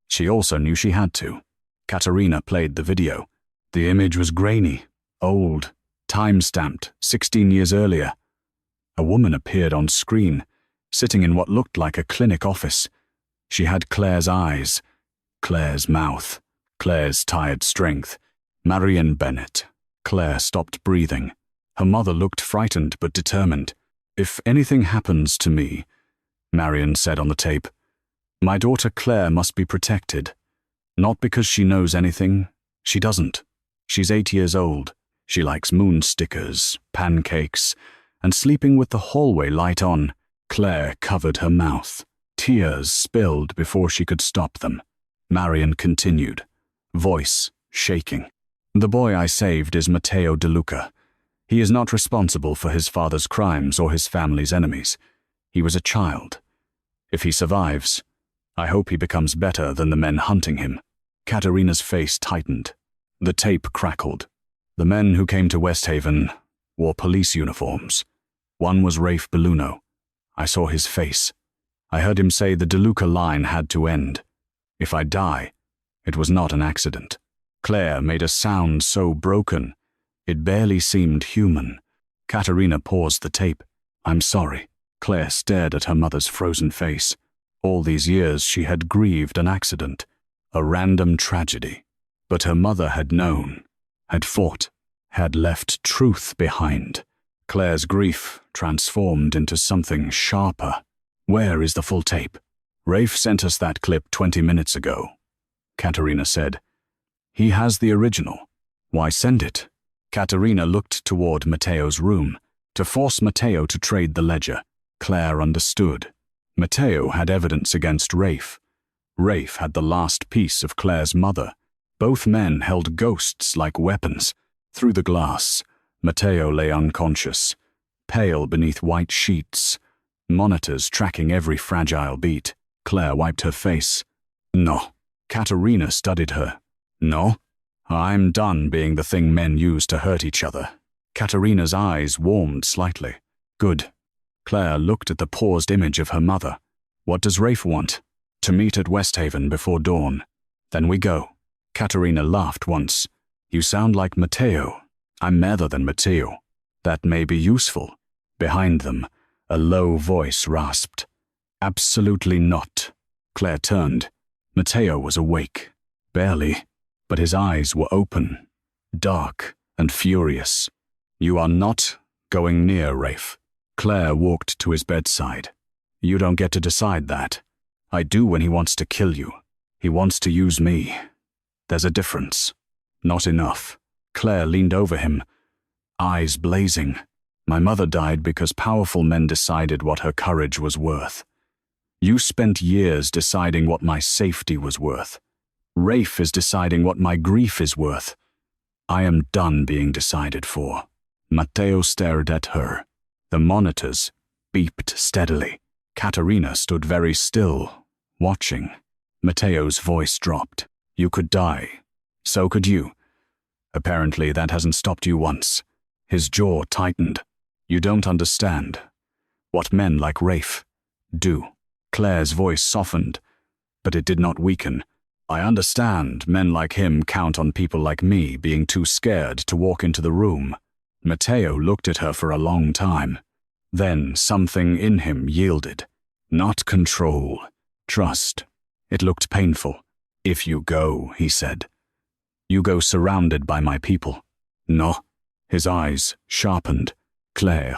She also knew she had to. Katerina played the video. The image was grainy, old, time-stamped, 16 years earlier. A woman appeared on screen, sitting in what looked like a clinic office. She had Claire's eyes, Claire's mouth, Claire's tired strength. Marion Bennett. Claire stopped breathing. Her mother looked frightened but determined. If anything happens to me, Marion said on the tape, my daughter Claire must be protected. Not because she knows anything. She doesn't. She's 8 years old. She likes moon stickers, pancakes, and sleeping with the hallway light on. Claire covered her mouth. Tears spilled before she could stop them. Marion continued, voice shaking. The boy I saved is Matteo DeLuca. He is not responsible for his father's crimes or his family's enemies. He was a child. If he survives, I hope he becomes better than the men hunting him. Katerina's face tightened. The tape crackled. The men who came to West Haven wore police uniforms. One was Rafe Belluno. I saw his face. I heard him say the DeLuca line had to end. If I die, it was not an accident. Claire made a sound so broken, it barely seemed human. Katerina paused the tape. I'm sorry. Claire stared at her mother's frozen face. All these years she had grieved an accident, a random tragedy. But her mother had known, had fought, had left truth behind. Claire's grief transformed into something sharper. Where is the full tape? Rafe sent us that clip 20 minutes ago, Katerina said. He has the original. Why send it? Katerina looked toward Matteo's room, to force Matteo to trade the ledger. Claire understood. Matteo had evidence against Rafe. Rafe had the last piece of Claire's mother. Both men held ghosts like weapons. Through the glass, Matteo lay unconscious, pale beneath white sheets, monitors tracking every fragile beat. Claire wiped her face. No. Katerina studied her. No. I'm done being the thing men use to hurt each other. Katerina's eyes warmed slightly. Good. Claire looked at the paused image of her mother. What does Rafe want? To meet at West Haven before dawn. Then we go. Katerina laughed once. You sound like Matteo. I'm better than Matteo. That may be useful. Behind them, a low voice rasped. Absolutely not. Claire turned. Matteo was awake. Barely. But his eyes were open, dark and furious. You are not going near Rafe. Claire walked to his bedside. You don't get to decide that. I do when he wants to kill you. He wants to use me. There's a difference. Not enough. Claire leaned over him, eyes blazing. My mother died because powerful men decided what her courage was worth. You spent years deciding what my safety was worth. Rafe is deciding what my grief is worth. I am done being decided for. Matteo stared at her. The monitors beeped steadily. Katerina stood very still, watching. Matteo's voice dropped. You could die. So could you. Apparently that hasn't stopped you once. His jaw tightened. You don't understand. What men like Rafe do. Claire's voice softened, but it did not weaken. I understand men like him count on people like me being too scared to walk into the room. Matteo looked at her for a long time. Then something in him yielded. Not control, trust. It looked painful. "If you go," he said. "You go surrounded by my people." "No." His eyes sharpened. "Claire,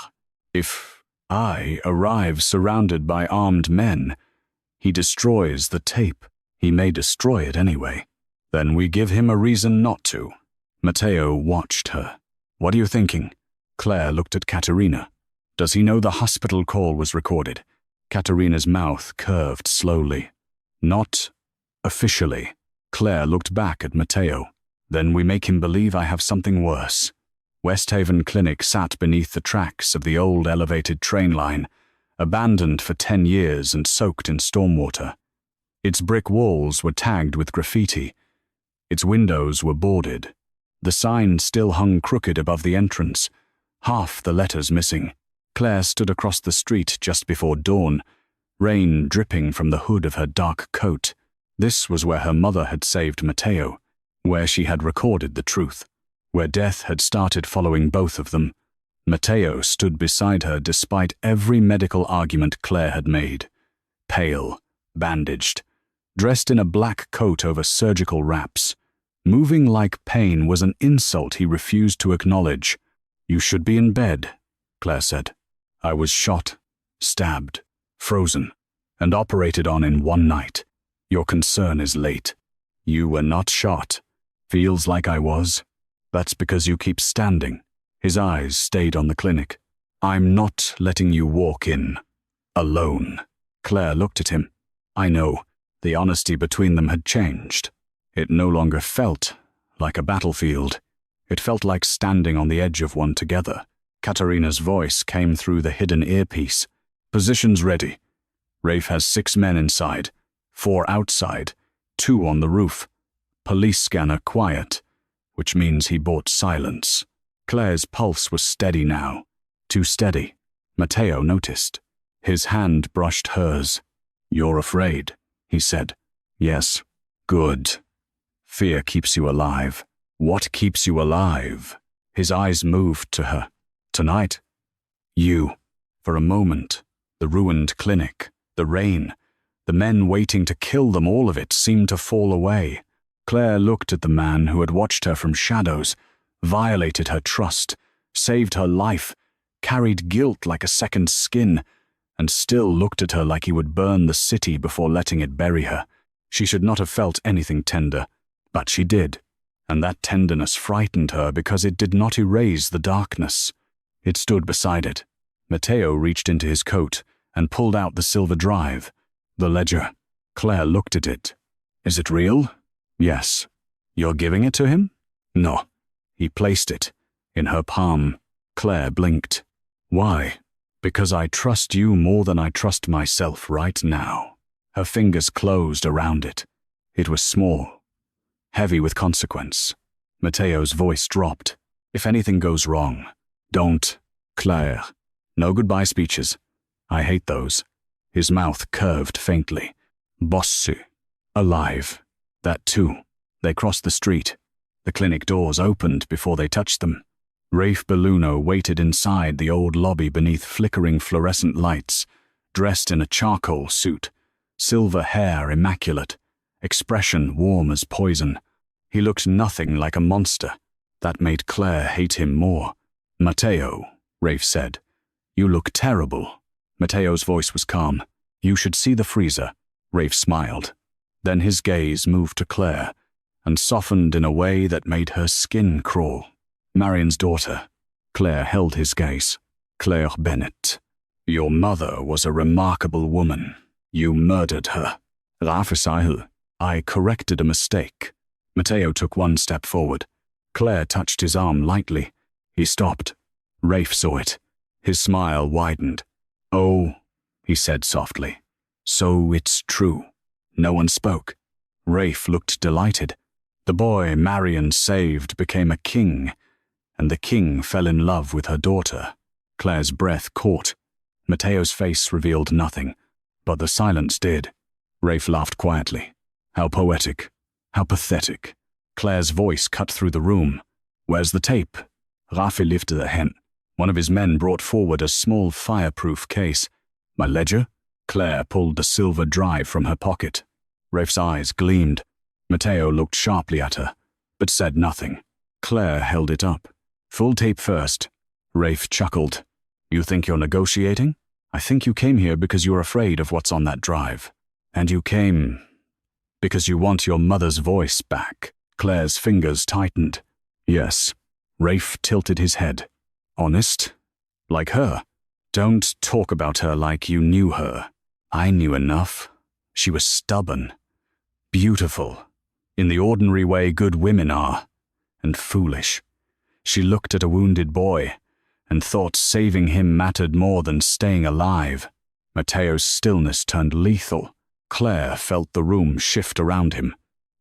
if I arrive surrounded by armed men, he destroys the tape. He may destroy it anyway. Then we give him a reason not to." Matteo watched her. "What are you thinking?" Claire looked at Katerina. "Does he know the hospital call was recorded?" Katerina's mouth curved slowly. "Not officially." Claire looked back at Matteo. "Then we make him believe I have something worse." West Haven Clinic sat beneath the tracks of the old elevated train line, abandoned for 10 years and soaked in stormwater. Its brick walls were tagged with graffiti. Its windows were boarded. The sign still hung crooked above the entrance, half the letters missing. Claire stood across the street just before dawn, rain dripping from the hood of her dark coat. This was where her mother had saved Matteo, where she had recorded the truth, where death had started following both of them. Matteo stood beside her despite every medical argument Claire had made. Pale, bandaged, dressed in a black coat over surgical wraps. Moving like pain was an insult he refused to acknowledge. "You should be in bed," Claire said. "I was shot, stabbed, frozen, and operated on in one night. Your concern is late. You were not shot. Feels like I was. That's because you keep standing." His eyes stayed on the clinic. "I'm not letting you walk in. Alone." Claire looked at him. I know. The honesty between them had changed. It no longer felt like a battlefield. It felt like standing on the edge of one together. Katerina's voice came through the hidden earpiece. "Positions ready. Rafe has 6 men inside, 4 outside, 2 on the roof. Police scanner quiet, which means he bought silence." Claire's pulse was steady now. Too steady. Matteo noticed. His hand brushed hers. "You're afraid," he said. "Yes." "Good. Fear keeps you alive." "What keeps you alive?" His eyes moved to her. "Tonight?" "You." For a moment, the ruined clinic, the rain, the men waiting to kill them, all of it seemed to fall away. Claire looked at the man who had watched her from shadows, violated her trust, saved her life, carried guilt like a second skin, and still looked at her like he would burn the city before letting it bury her. She should not have felt anything tender, but she did, and that tenderness frightened her because it did not erase the darkness. It stood beside it. Matteo reached into his coat and pulled out the silver drive. The ledger. Claire looked at it. "Is it real?" "Yes." "You're giving it to him?" "No." He placed it in her palm. Claire blinked. "Why?" "Because I trust you more than I trust myself right now." Her fingers closed around it. It was small, heavy with consequence. Matteo's voice dropped. "If anything goes wrong, don't." "Claire, no goodbye speeches. I hate those." His mouth curved faintly. "Bossu. Alive." That too. They crossed the street. The clinic doors opened before they touched them. Rafe Belluno waited inside the old lobby beneath flickering fluorescent lights, dressed in a charcoal suit, silver hair immaculate, expression warm as poison. He looked nothing like a monster. That made Claire hate him more. "Matteo," Rafe said, "you look terrible." Matteo's voice was calm. "You should see the freezer." Rafe smiled. Then his gaze moved to Claire, and softened in a way that made her skin crawl. "Marion's daughter." Claire held his gaze. "Claire Bennett. Your mother was a remarkable woman. You murdered her." "Raphael, I corrected a mistake." Matteo took one step forward. Claire touched his arm lightly. He stopped. Rafe saw it. His smile widened. "Oh," he said softly. "So it's true." No one spoke. Rafe looked delighted. The boy Marion saved became a king, and the king fell in love with her daughter. Claire's breath caught. Matteo's face revealed nothing, but the silence did. Rafe laughed quietly. "How poetic. How pathetic." Claire's voice cut through the room. "Where's the tape?" Rafe lifted a hand. One of his men brought forward a small fireproof case. My ledger? Claire pulled the silver drive from her pocket. Rafe's eyes gleamed. Matteo looked sharply at her, but said nothing. Claire held it up. Full tape first. Rafe chuckled. You think you're negotiating? I think you came here because you're afraid of what's on that drive. And you came because you want your mother's voice back. Claire's fingers tightened. Yes. Rafe tilted his head. Honest? Like her? Don't talk about her like you knew her. I knew enough. She was stubborn. Beautiful. In the ordinary way good women are. And foolish. She looked at a wounded boy and thought saving him mattered more than staying alive. Matteo's stillness turned lethal. Claire felt the room shift around him.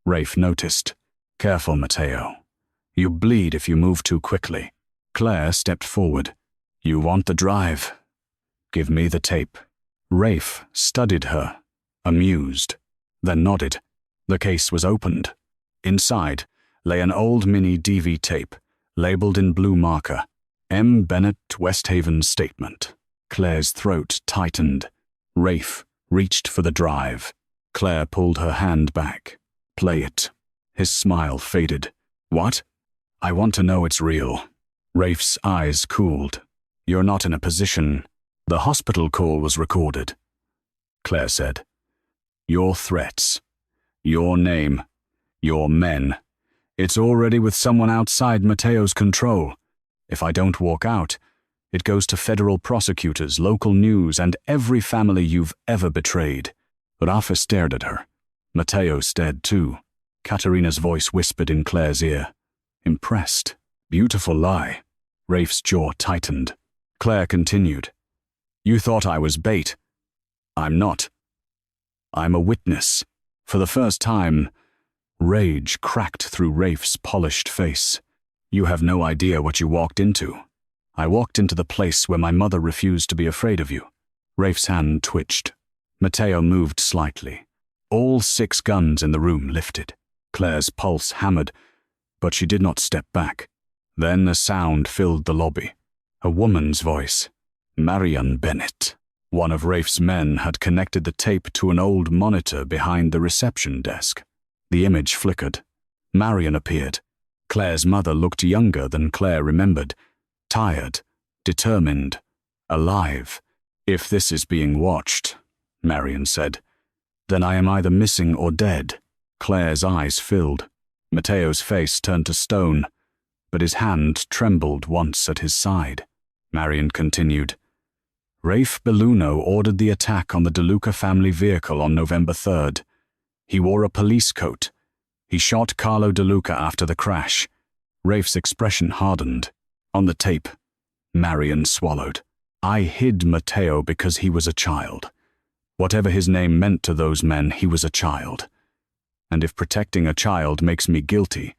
Rafe noticed. Careful, Matteo. You bleed if you move too quickly. Claire stepped forward. You want the drive? Give me the tape. Rafe studied her, amused, then nodded. The case was opened. Inside lay an old mini DV tape, labeled in blue marker. M. Bennett, West Haven Statement. Claire's throat tightened. Rafe reached for the drive. Claire pulled her hand back. Play it. His smile faded. What? I want to know it's real. Rafe's eyes cooled. You're not in a position. The hospital call was recorded. Claire said. Your threats. Your name. Your men. It's already with someone outside Matteo's control. If I don't walk out, it goes to federal prosecutors, local news, and every family you've ever betrayed. Rafa stared at her. Matteo stared too. Katerina's voice whispered in Claire's ear. Impressed. Beautiful lie. Rafe's jaw tightened. Claire continued. You thought I was bait. I'm not. I'm a witness. For the first time, rage cracked through Rafe's polished face. You have no idea what you walked into. I walked into the place where my mother refused to be afraid of you. Rafe's hand twitched. Matteo moved slightly. All 6 guns in the room lifted. Claire's pulse hammered, but she did not step back. Then a sound filled the lobby. A woman's voice. Marion Bennett. One of Rafe's men had connected the tape to an old monitor behind the reception desk. The image flickered. Marion appeared. Claire's mother looked younger than Claire remembered. Tired, determined, alive. If this is being watched, Marion said, then I am either missing or dead. Claire's eyes filled. Matteo's face turned to stone, but his hand trembled once at his side. Marion continued. Rafe Belluno ordered the attack on the DeLuca family vehicle on November 3rd. He wore a police coat. He shot Carlo DeLuca after the crash. Rafe's expression hardened. On the tape, Marion swallowed. I hid Matteo because he was a child. Whatever his name meant to those men, he was a child. And if protecting a child makes me guilty,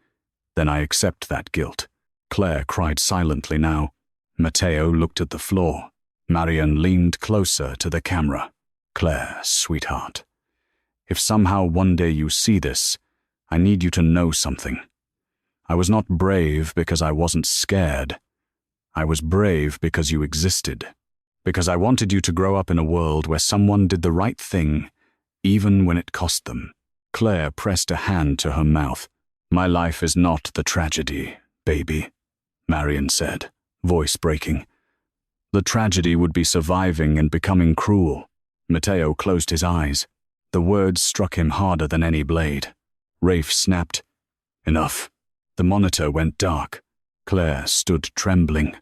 then I accept that guilt. Claire cried silently now. Matteo looked at the floor. Marion leaned closer to the camera. Claire, sweetheart, if somehow one day you see this, I need you to know something. I was not brave because I wasn't scared. I was brave because you existed. Because I wanted you to grow up in a world where someone did the right thing, even when it cost them. Claire pressed a hand to her mouth. My life is not the tragedy, baby, Marion said, voice breaking. The tragedy would be surviving and becoming cruel. Matteo closed his eyes. The words struck him harder than any blade. Rafe snapped. Enough. The monitor went dark. Claire stood trembling.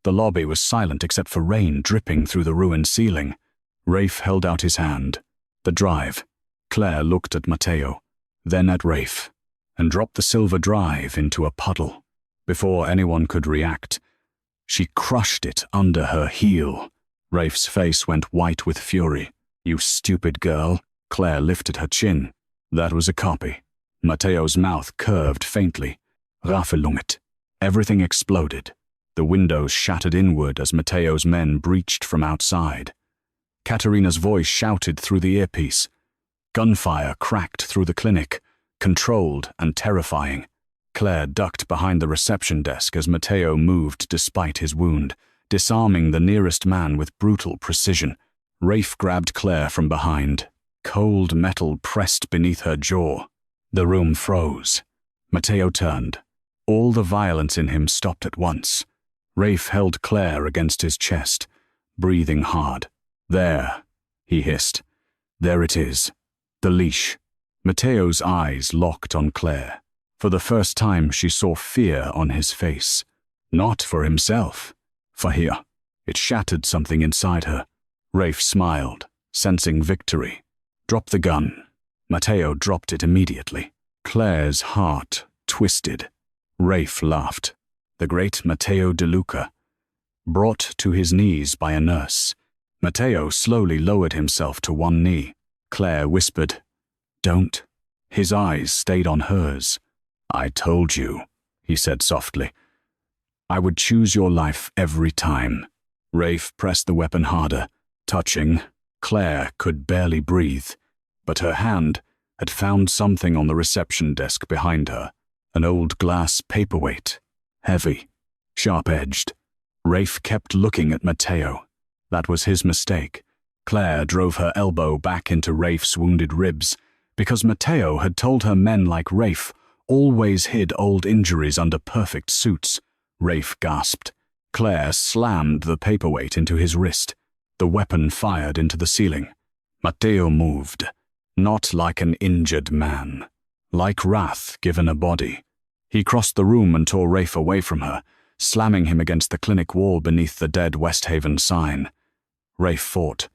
The lobby was silent except for rain dripping through the ruined ceiling. Rafe held out his hand. The drive. Claire looked at Matteo, then at Rafe, and dropped the silver drive into a puddle. Before anyone could react, she crushed it under her heel. Rafe's face went white with fury. You stupid girl. Claire lifted her chin. That was a copy. Matteo's mouth curved faintly. Raffelunget. Everything exploded. The windows shattered inward as Matteo's men breached from outside. Katerina's voice shouted through the earpiece. Gunfire cracked through the clinic, controlled and terrifying. Claire ducked behind the reception desk as Matteo moved despite his wound, disarming the nearest man with brutal precision. Rafe grabbed Claire from behind. Cold metal pressed beneath her jaw. The room froze. Matteo turned. All the violence in him stopped at once. Rafe held Claire against his chest, breathing hard. "There," he hissed. "There it is. The leash." Matteo's eyes locked on Claire. For the first time she saw fear on his face. Not for himself. For here. It shattered something inside her. Rafe smiled, sensing victory. "Drop the gun." Matteo dropped it immediately. Claire's heart twisted. Rafe laughed. The great Matteo DeLuca. Brought to his knees by a nurse, Matteo slowly lowered himself to one knee. Claire whispered, "Don't." His eyes stayed on hers. "I told you," he said softly. "I would choose your life every time." Rafe pressed the weapon harder, touching. Claire could barely breathe, but her hand had found something on the reception desk behind her. An old glass paperweight. Heavy, sharp-edged. Rafe kept looking at Matteo. That was his mistake. Claire drove her elbow back into Rafe's wounded ribs, because Matteo had told her men like Rafe always hid old injuries under perfect suits. Rafe gasped. Claire slammed the paperweight into his wrist. The weapon fired into the ceiling. Matteo moved, not like an injured man, like wrath given a body. He crossed the room and tore Rafe away from her, slamming him against the clinic wall beneath the dead West Haven sign. Rafe fought,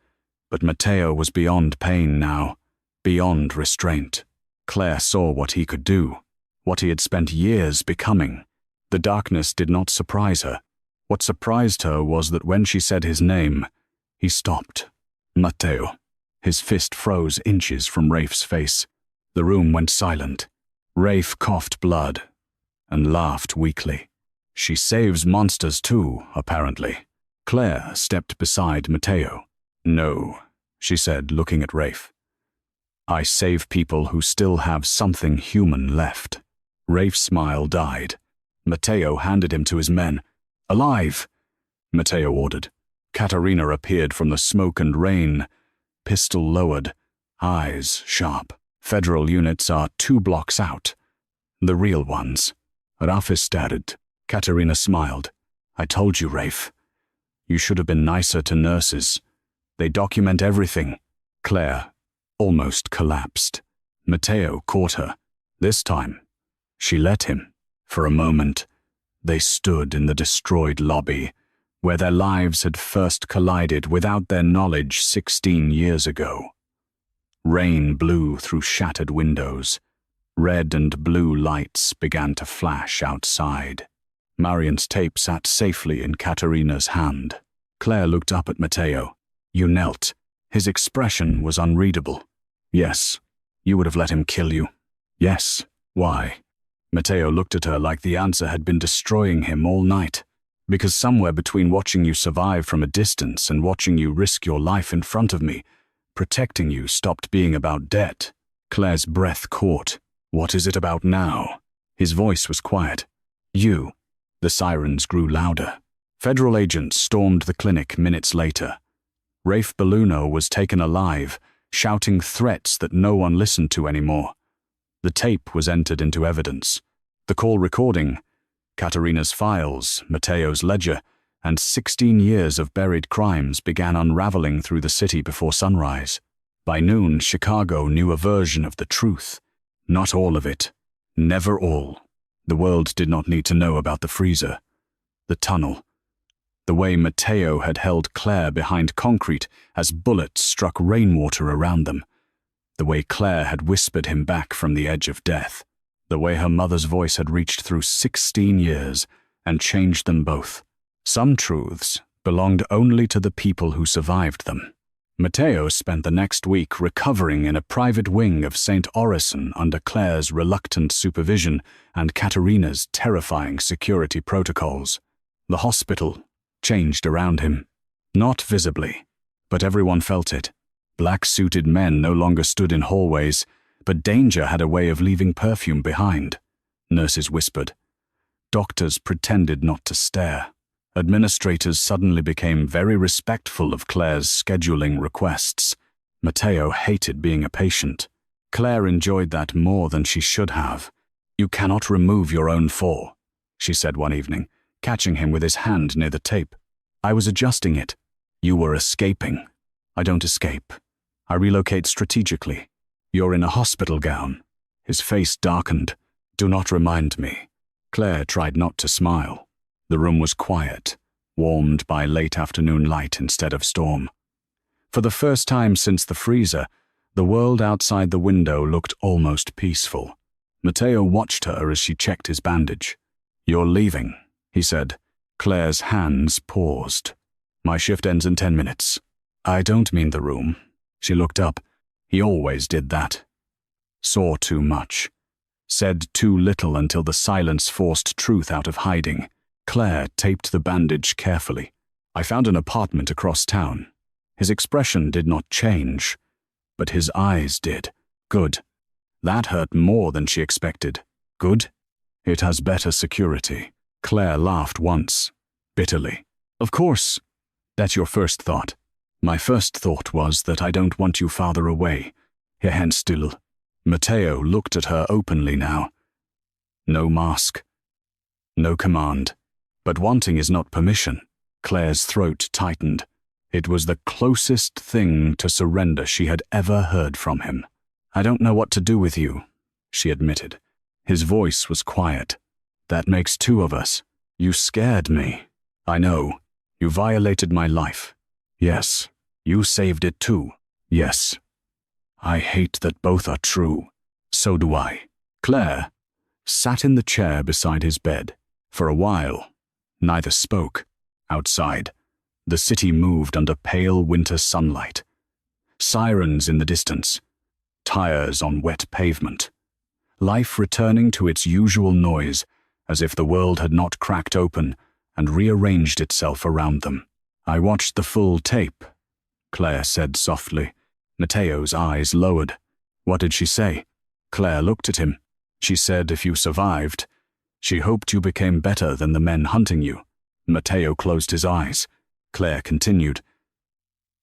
but Matteo was beyond pain now, beyond restraint. Claire saw what he could do, what he had spent years becoming. The darkness did not surprise her. What surprised her was that when she said his name, he stopped. Matteo. His fist froze inches from Rafe's face. The room went silent. Rafe coughed blood and laughed weakly. She saves monsters too, apparently. Claire stepped beside Matteo. "No," she said, looking at Rafe. "I save people who still have something human left." Rafe's smile died. Matteo handed him to his men. "Alive!" Matteo ordered. Katerina appeared from the smoke and rain, pistol lowered, eyes sharp. "Federal units are 2 blocks out. The real ones." Rafe stared. Katerina smiled. "I told you, Rafe. You should have been nicer to nurses. They document everything." Claire almost collapsed. Matteo caught her. This time, she let him. For a moment, they stood in the destroyed lobby, where their lives had first collided without their knowledge 16 years ago. Rain blew through shattered windows. Red and blue lights began to flash outside. Marion's tape sat safely in Katerina's hand. Claire looked up at Matteo. "You knelt." His expression was unreadable. "Yes. You would have let him kill you." "Yes. Why?" Matteo looked at her like the answer had been destroying him all night. "Because somewhere between watching you survive from a distance and watching you risk your life in front of me, protecting you stopped being about debt." Claire's breath caught. "What is it about now?" His voice was quiet. "You." The sirens grew louder. Federal agents stormed the clinic minutes later. Rafe Belluno was taken alive, shouting threats that no one listened to anymore. The tape was entered into evidence. The call recording, Katerina's files, Matteo's ledger, and 16 years of buried crimes began unraveling through the city before sunrise. By noon, Chicago knew a version of the truth. Not all of it. Never all. The world did not need to know about the freezer, the tunnel, the way Matteo had held Claire behind concrete as bullets struck rainwater around them, the way Claire had whispered him back from the edge of death, the way her mother's voice had reached through 16 years and changed them both. Some truths belonged only to the people who survived them. Matteo spent the next week recovering in a private wing of Saint Orison under Claire's reluctant supervision and Katerina's terrifying security protocols. The hospital changed around him. Not visibly, but everyone felt it. Black-suited men no longer stood in hallways, but danger had a way of leaving perfume behind. Nurses whispered. Doctors pretended not to stare. Administrators suddenly became very respectful of Claire's scheduling requests. Matteo hated being a patient. Claire enjoyed that more than she should have. "You cannot remove your own fall," she said one evening, catching him with his hand near the tape. "I was adjusting it. You were escaping." "I don't escape. I relocate strategically. You're in a hospital gown." His face darkened. "Do not remind me." Claire tried not to smile. The room was quiet, warmed by late afternoon light instead of storm. For the first time since the freezer, the world outside the window looked almost peaceful. Matteo watched her as she checked his bandage. "You're leaving," he said. Claire's hands paused. "My shift ends in 10 minutes. "I don't mean the room." She looked up. He always did that. Saw too much. Said too little until the silence forced truth out of hiding. Claire taped the bandage carefully. "I found an apartment across town." His expression did not change, but his eyes did. "Good." That hurt more than she expected. "Good?" "It has better security." Claire laughed once, bitterly. "Of course. That's your first thought." "My first thought was that I don't want you farther away. Hierhen still." Matteo looked at her openly now. No mask. No command. But wanting is not permission. Claire's throat tightened. It was the closest thing to surrender she had ever heard from him. "I don't know what to do with you," she admitted. His voice was quiet. "That makes two of us. You scared me." "I know. You violated my life." "Yes. You saved it too." "Yes. I hate that both are true." "So do I." Claire sat in the chair beside his bed. For a while, neither spoke. Outside, the city moved under pale winter sunlight. Sirens in the distance. Tires on wet pavement. Life returning to its usual noise, as if the world had not cracked open and rearranged itself around them. "I watched the full tape," Claire said softly. Matteo's eyes lowered. "What did she say?" Claire looked at him. "She said if you survived, she hoped you became better than the men hunting you." Matteo closed his eyes. Claire continued,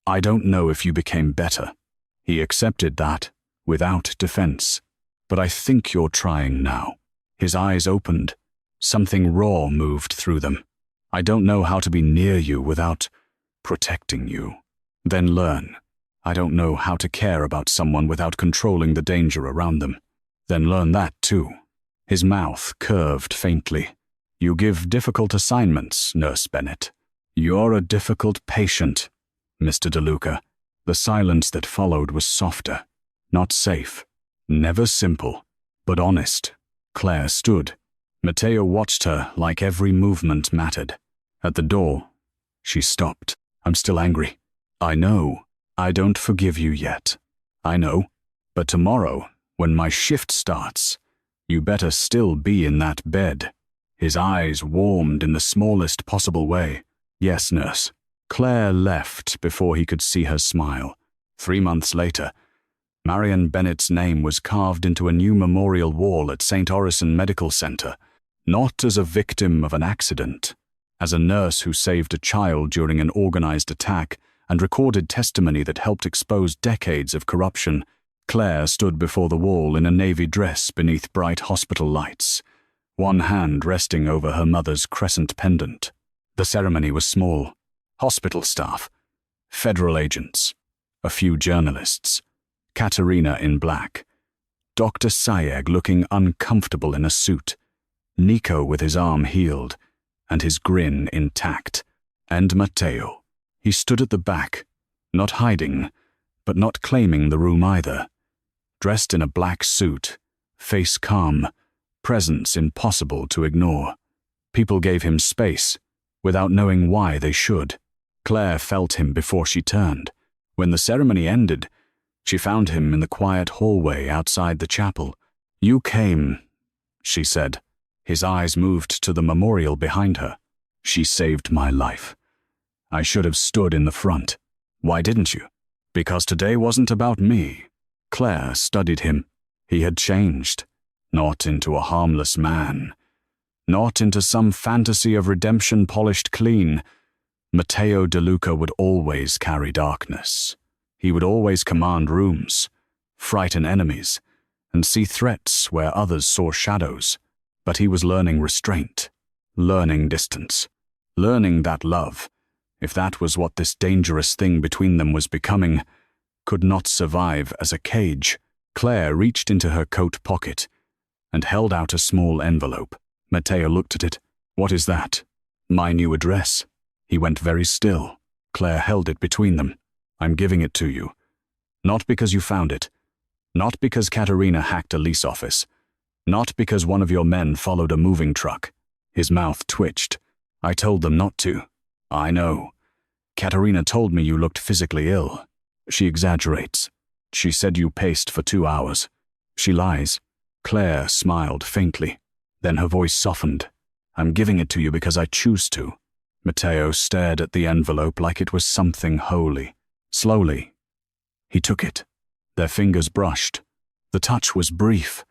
"I don't know if you became better." He accepted that, without defense. "But I think you're trying now." His eyes opened. Something raw moved through them. "I don't know how to be near you without protecting you." "Then learn." "I don't know how to care about someone without controlling the danger around them." "Then learn that too." His mouth curved faintly. "You give difficult assignments, Nurse Bennett." "You're a difficult patient, Mr. DeLuca." The silence that followed was softer. Not safe. Never simple, but honest. Claire stood. Matteo watched her like every movement mattered. At the door, she stopped. "I'm still angry." "I know. I don't forgive you yet." "I know. But tomorrow, when my shift starts, you better still be in that bed." His eyes warmed in the smallest possible way. "Yes, nurse." Claire left before he could see her smile. 3 months later, Marion Bennett's name was carved into a new memorial wall at Saint Orison Medical Center, not as a victim of an accident, as a nurse who saved a child during an organized attack and recorded testimony that helped expose decades of corruption. Claire stood before the wall in a navy dress beneath bright hospital lights, one hand resting over her mother's crescent pendant. The ceremony was small. Hospital staff, federal agents, a few journalists, Katerina in black, Dr. Sayeg looking uncomfortable in a suit, Nico with his arm healed and his grin intact, and Matteo. He stood at the back, not hiding, but not claiming the room either. Dressed in a black suit, face calm, presence impossible to ignore. People gave him space, without knowing why they should. Claire felt him before she turned. When the ceremony ended, she found him in the quiet hallway outside the chapel. "You came," she said. His eyes moved to the memorial behind her. "She saved my life. I should have stood in the front." "Why didn't you?" "Because today wasn't about me." Claire studied him. He had changed, not into a harmless man, not into some fantasy of redemption polished clean. Matteo DeLuca would always carry darkness. He would always command rooms, frighten enemies, and see threats where others saw shadows. But he was learning restraint, learning distance, learning that love, if that was what this dangerous thing between them was becoming, could not survive as a cage. Claire reached into her coat pocket and held out a small envelope. Matteo looked at it. "What is that?" "My new address." He went very still. Claire held it between them. "I'm giving it to you. Not because you found it. Not because Katerina hacked a lease office. Not because one of your men followed a moving truck." His mouth twitched. "I told them not to. I know. Katerina told me you looked physically ill. She exaggerates. She said you paced for 2 hours. She lies." Claire smiled faintly. Then her voice softened. "I'm giving it to you because I choose to." Matteo stared at the envelope like it was something holy. Slowly, he took it. Their fingers brushed. The touch was brief,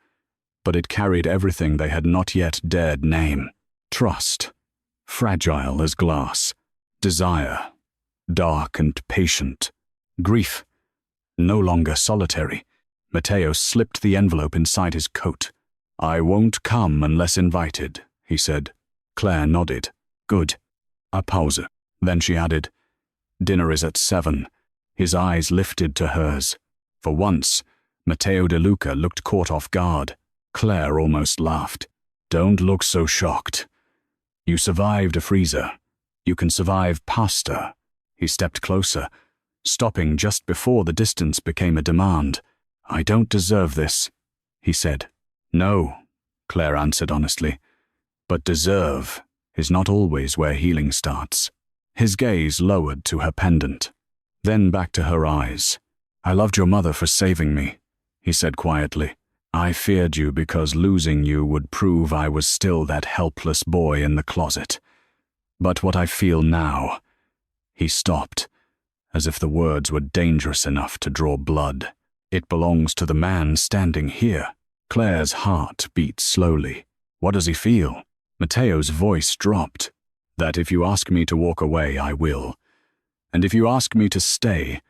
but it carried everything they had not yet dared name. Trust, fragile as glass. Desire, dark and patient. Grief, no longer solitary. Matteo slipped the envelope inside his coat. "I won't come unless invited," he said. Claire nodded. "Good." A pause. Then she added, "Dinner is at 7. His eyes lifted to hers. For once, Matteo DeLuca looked caught off guard. Claire almost laughed. "Don't look so shocked. You survived a freezer. You can survive pasta." He stepped closer, stopping just before the distance became a demand. "I don't deserve this," he said. "No," Claire answered honestly. "But deserve is not always where healing starts." His gaze lowered to her pendant, then back to her eyes. "I loved your mother for saving me," he said quietly. "I feared you because losing you would prove I was still that helpless boy in the closet. But what I feel now—" He stopped, as if the words were dangerous enough to draw blood. "It belongs to the man standing here." Claire's heart beat slowly. "What does he feel?" Matteo's voice dropped. "That if you ask me to walk away, I will. And if you ask me to stay,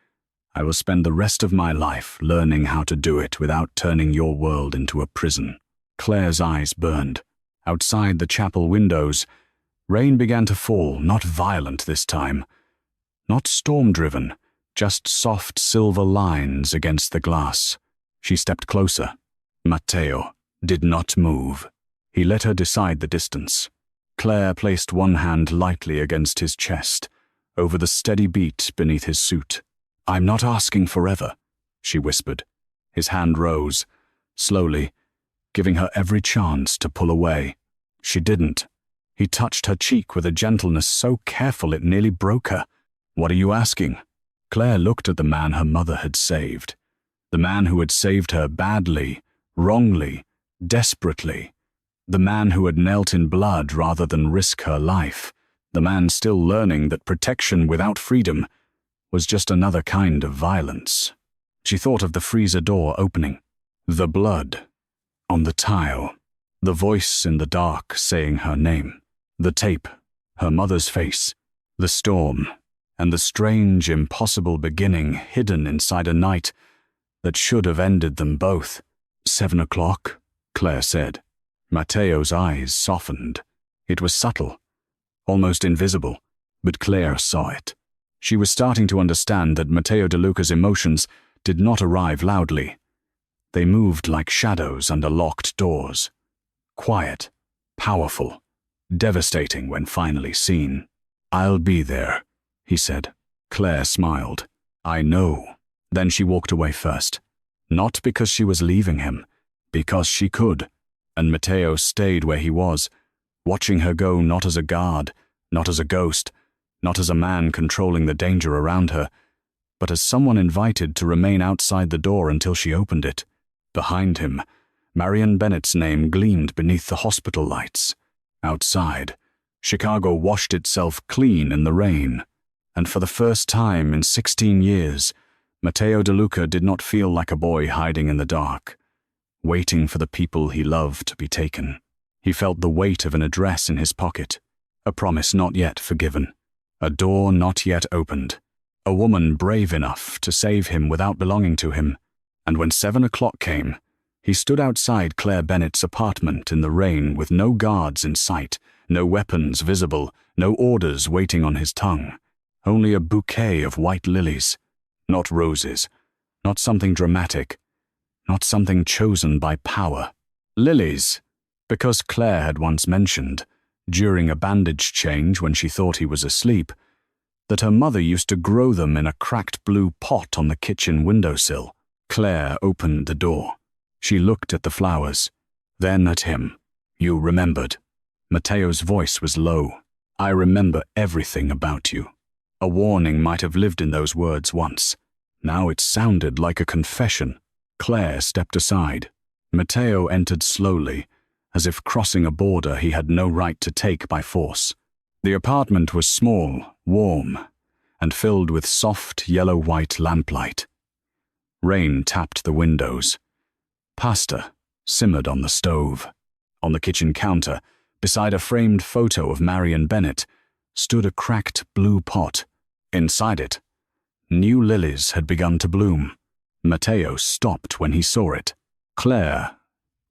I will spend the rest of my life learning how to do it without turning your world into a prison." Claire's eyes burned. Outside the chapel windows, rain began to fall, not violent this time. Not storm-driven, just soft silver lines against the glass. She stepped closer. Matteo did not move. He let her decide the distance. Claire placed one hand lightly against his chest, over the steady beat beneath his suit. "I'm not asking forever," she whispered. His hand rose, slowly, giving her every chance to pull away. She didn't. He touched her cheek with a gentleness so careful it nearly broke her. "What are you asking?" Claire looked at the man her mother had saved. The man who had saved her badly, wrongly, desperately. The man who had knelt in blood rather than risk her life. The man still learning that protection without freedom was just another kind of violence. She thought of the freezer door opening, the blood on the tile, the voice in the dark saying her name, the tape, her mother's face, the storm, and the strange, impossible beginning hidden inside a night that should have ended them both. 7 o'clock, Claire said. Matteo's eyes softened. It was subtle, almost invisible, but Claire saw it. She was starting to understand that Matteo DeLuca's emotions did not arrive loudly. They moved like shadows under locked doors. Quiet, powerful, devastating when finally seen. "I'll be there," he said. Claire smiled. "I know." Then she walked away first. Not because she was leaving him, because she could. And Matteo stayed where he was, watching her go not as a guard, not as a ghost, not as a man controlling the danger around her, but as someone invited to remain outside the door until she opened it. Behind him, Marion Bennett's name gleamed beneath the hospital lights. Outside, Chicago washed itself clean in the rain, and for the first time in 16 years, Matteo DeLuca did not feel like a boy hiding in the dark, waiting for the people he loved to be taken. He felt the weight of an address in his pocket, a promise not yet forgiven, a door not yet opened, a woman brave enough to save him without belonging to him. And when 7 o'clock came, he stood outside Claire Bennett's apartment in the rain with no guards in sight, no weapons visible, no orders waiting on his tongue, only a bouquet of white lilies, not roses, not something dramatic, not something chosen by power. Lilies, because Claire had once mentioned, during a bandage change when she thought he was asleep, that her mother used to grow them in a cracked blue pot on the kitchen windowsill. Claire opened the door. She looked at the flowers, then at him. "You remembered." Matteo's voice was low. "I remember everything about you." A warning might have lived in those words once. Now it sounded like a confession. Claire stepped aside. Matteo entered slowly, as if crossing a border he had no right to take by force. The apartment was small, warm, and filled with soft yellow-white lamplight. Rain tapped the windows. Pasta simmered on the stove. On the kitchen counter, beside a framed photo of Marion Bennett, stood a cracked blue pot. Inside it, new lilies had begun to bloom. Matteo stopped when he saw it. Claire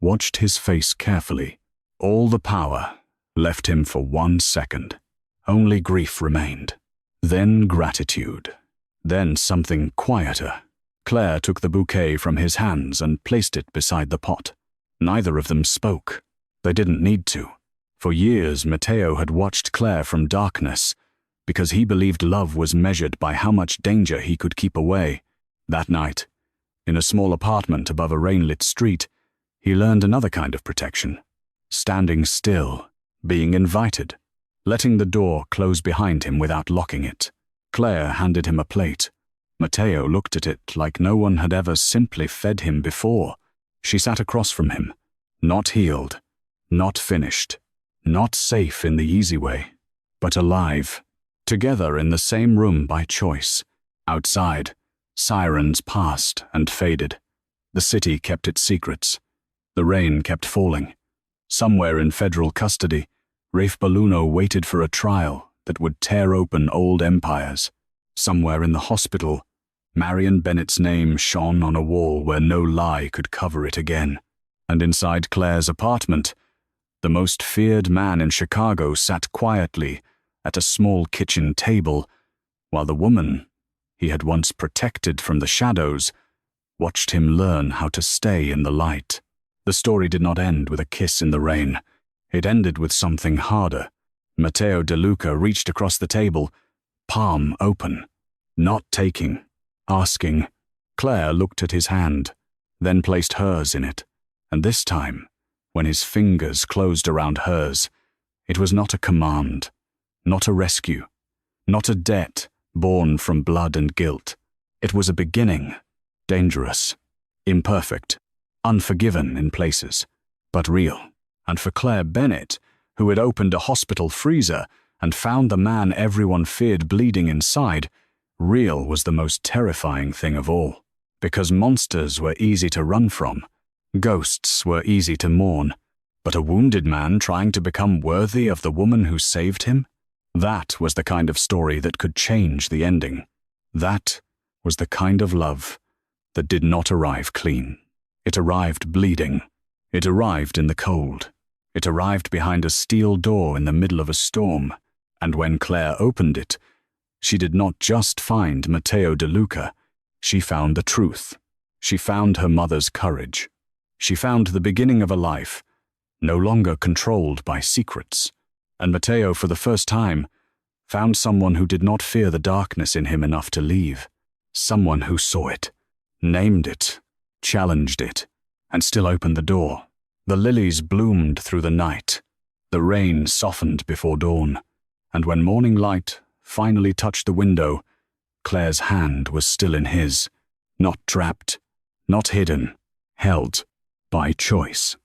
watched his face carefully. All the power left him for 1 second. Only grief remained. Then gratitude. Then something quieter. Claire took the bouquet from his hands and placed it beside the pot. Neither of them spoke. They didn't need to. For years, Matteo had watched Claire from darkness, because he believed love was measured by how much danger he could keep away. That night, in a small apartment above a rain-lit street, he learned another kind of protection. Standing still, being invited, letting the door close behind him without locking it. Claire handed him a plate. Matteo looked at it like no one had ever simply fed him before. She sat across from him, not healed, not finished, not safe in the easy way, but alive, together in the same room by choice. Outside, sirens passed and faded. The city kept its secrets. The rain kept falling. Somewhere in federal custody, Rafe Belluno waited for a trial that would tear open old empires. Somewhere in the hospital, Marion Bennett's name shone on a wall where no lie could cover it again. And inside Claire's apartment, the most feared man in Chicago sat quietly at a small kitchen table, while the woman he had once protected from the shadows watched him learn how to stay in the light. The story did not end with a kiss in the rain. It ended with something harder. Matteo DeLuca reached across the table, palm open, not taking, asking. Claire looked at his hand, then placed hers in it. And this time, when his fingers closed around hers, it was not a command, not a rescue, not a debt born from blood and guilt. It was a beginning, dangerous, imperfect, unforgiven in places, but real. And for Claire Bennett, who had opened a hospital freezer and found the man everyone feared bleeding inside, real was the most terrifying thing of all. Because monsters were easy to run from, ghosts were easy to mourn, but a wounded man trying to become worthy of the woman who saved him? That was the kind of story that could change the ending. That was the kind of love that did not arrive clean. It arrived bleeding. It arrived in the cold. It arrived behind a steel door in the middle of a storm. And when Claire opened it, she did not just find Matteo DeLuca. She found the truth. She found her mother's courage. She found the beginning of a life, no longer controlled by secrets. And Matteo, for the first time, found someone who did not fear the darkness in him enough to leave. Someone who saw it, named it, challenged it, and still opened the door. The lilies bloomed through the night. The rain softened before dawn. And when morning light finally touched the window, Claire's hand was still in his, not trapped, not hidden, held by choice.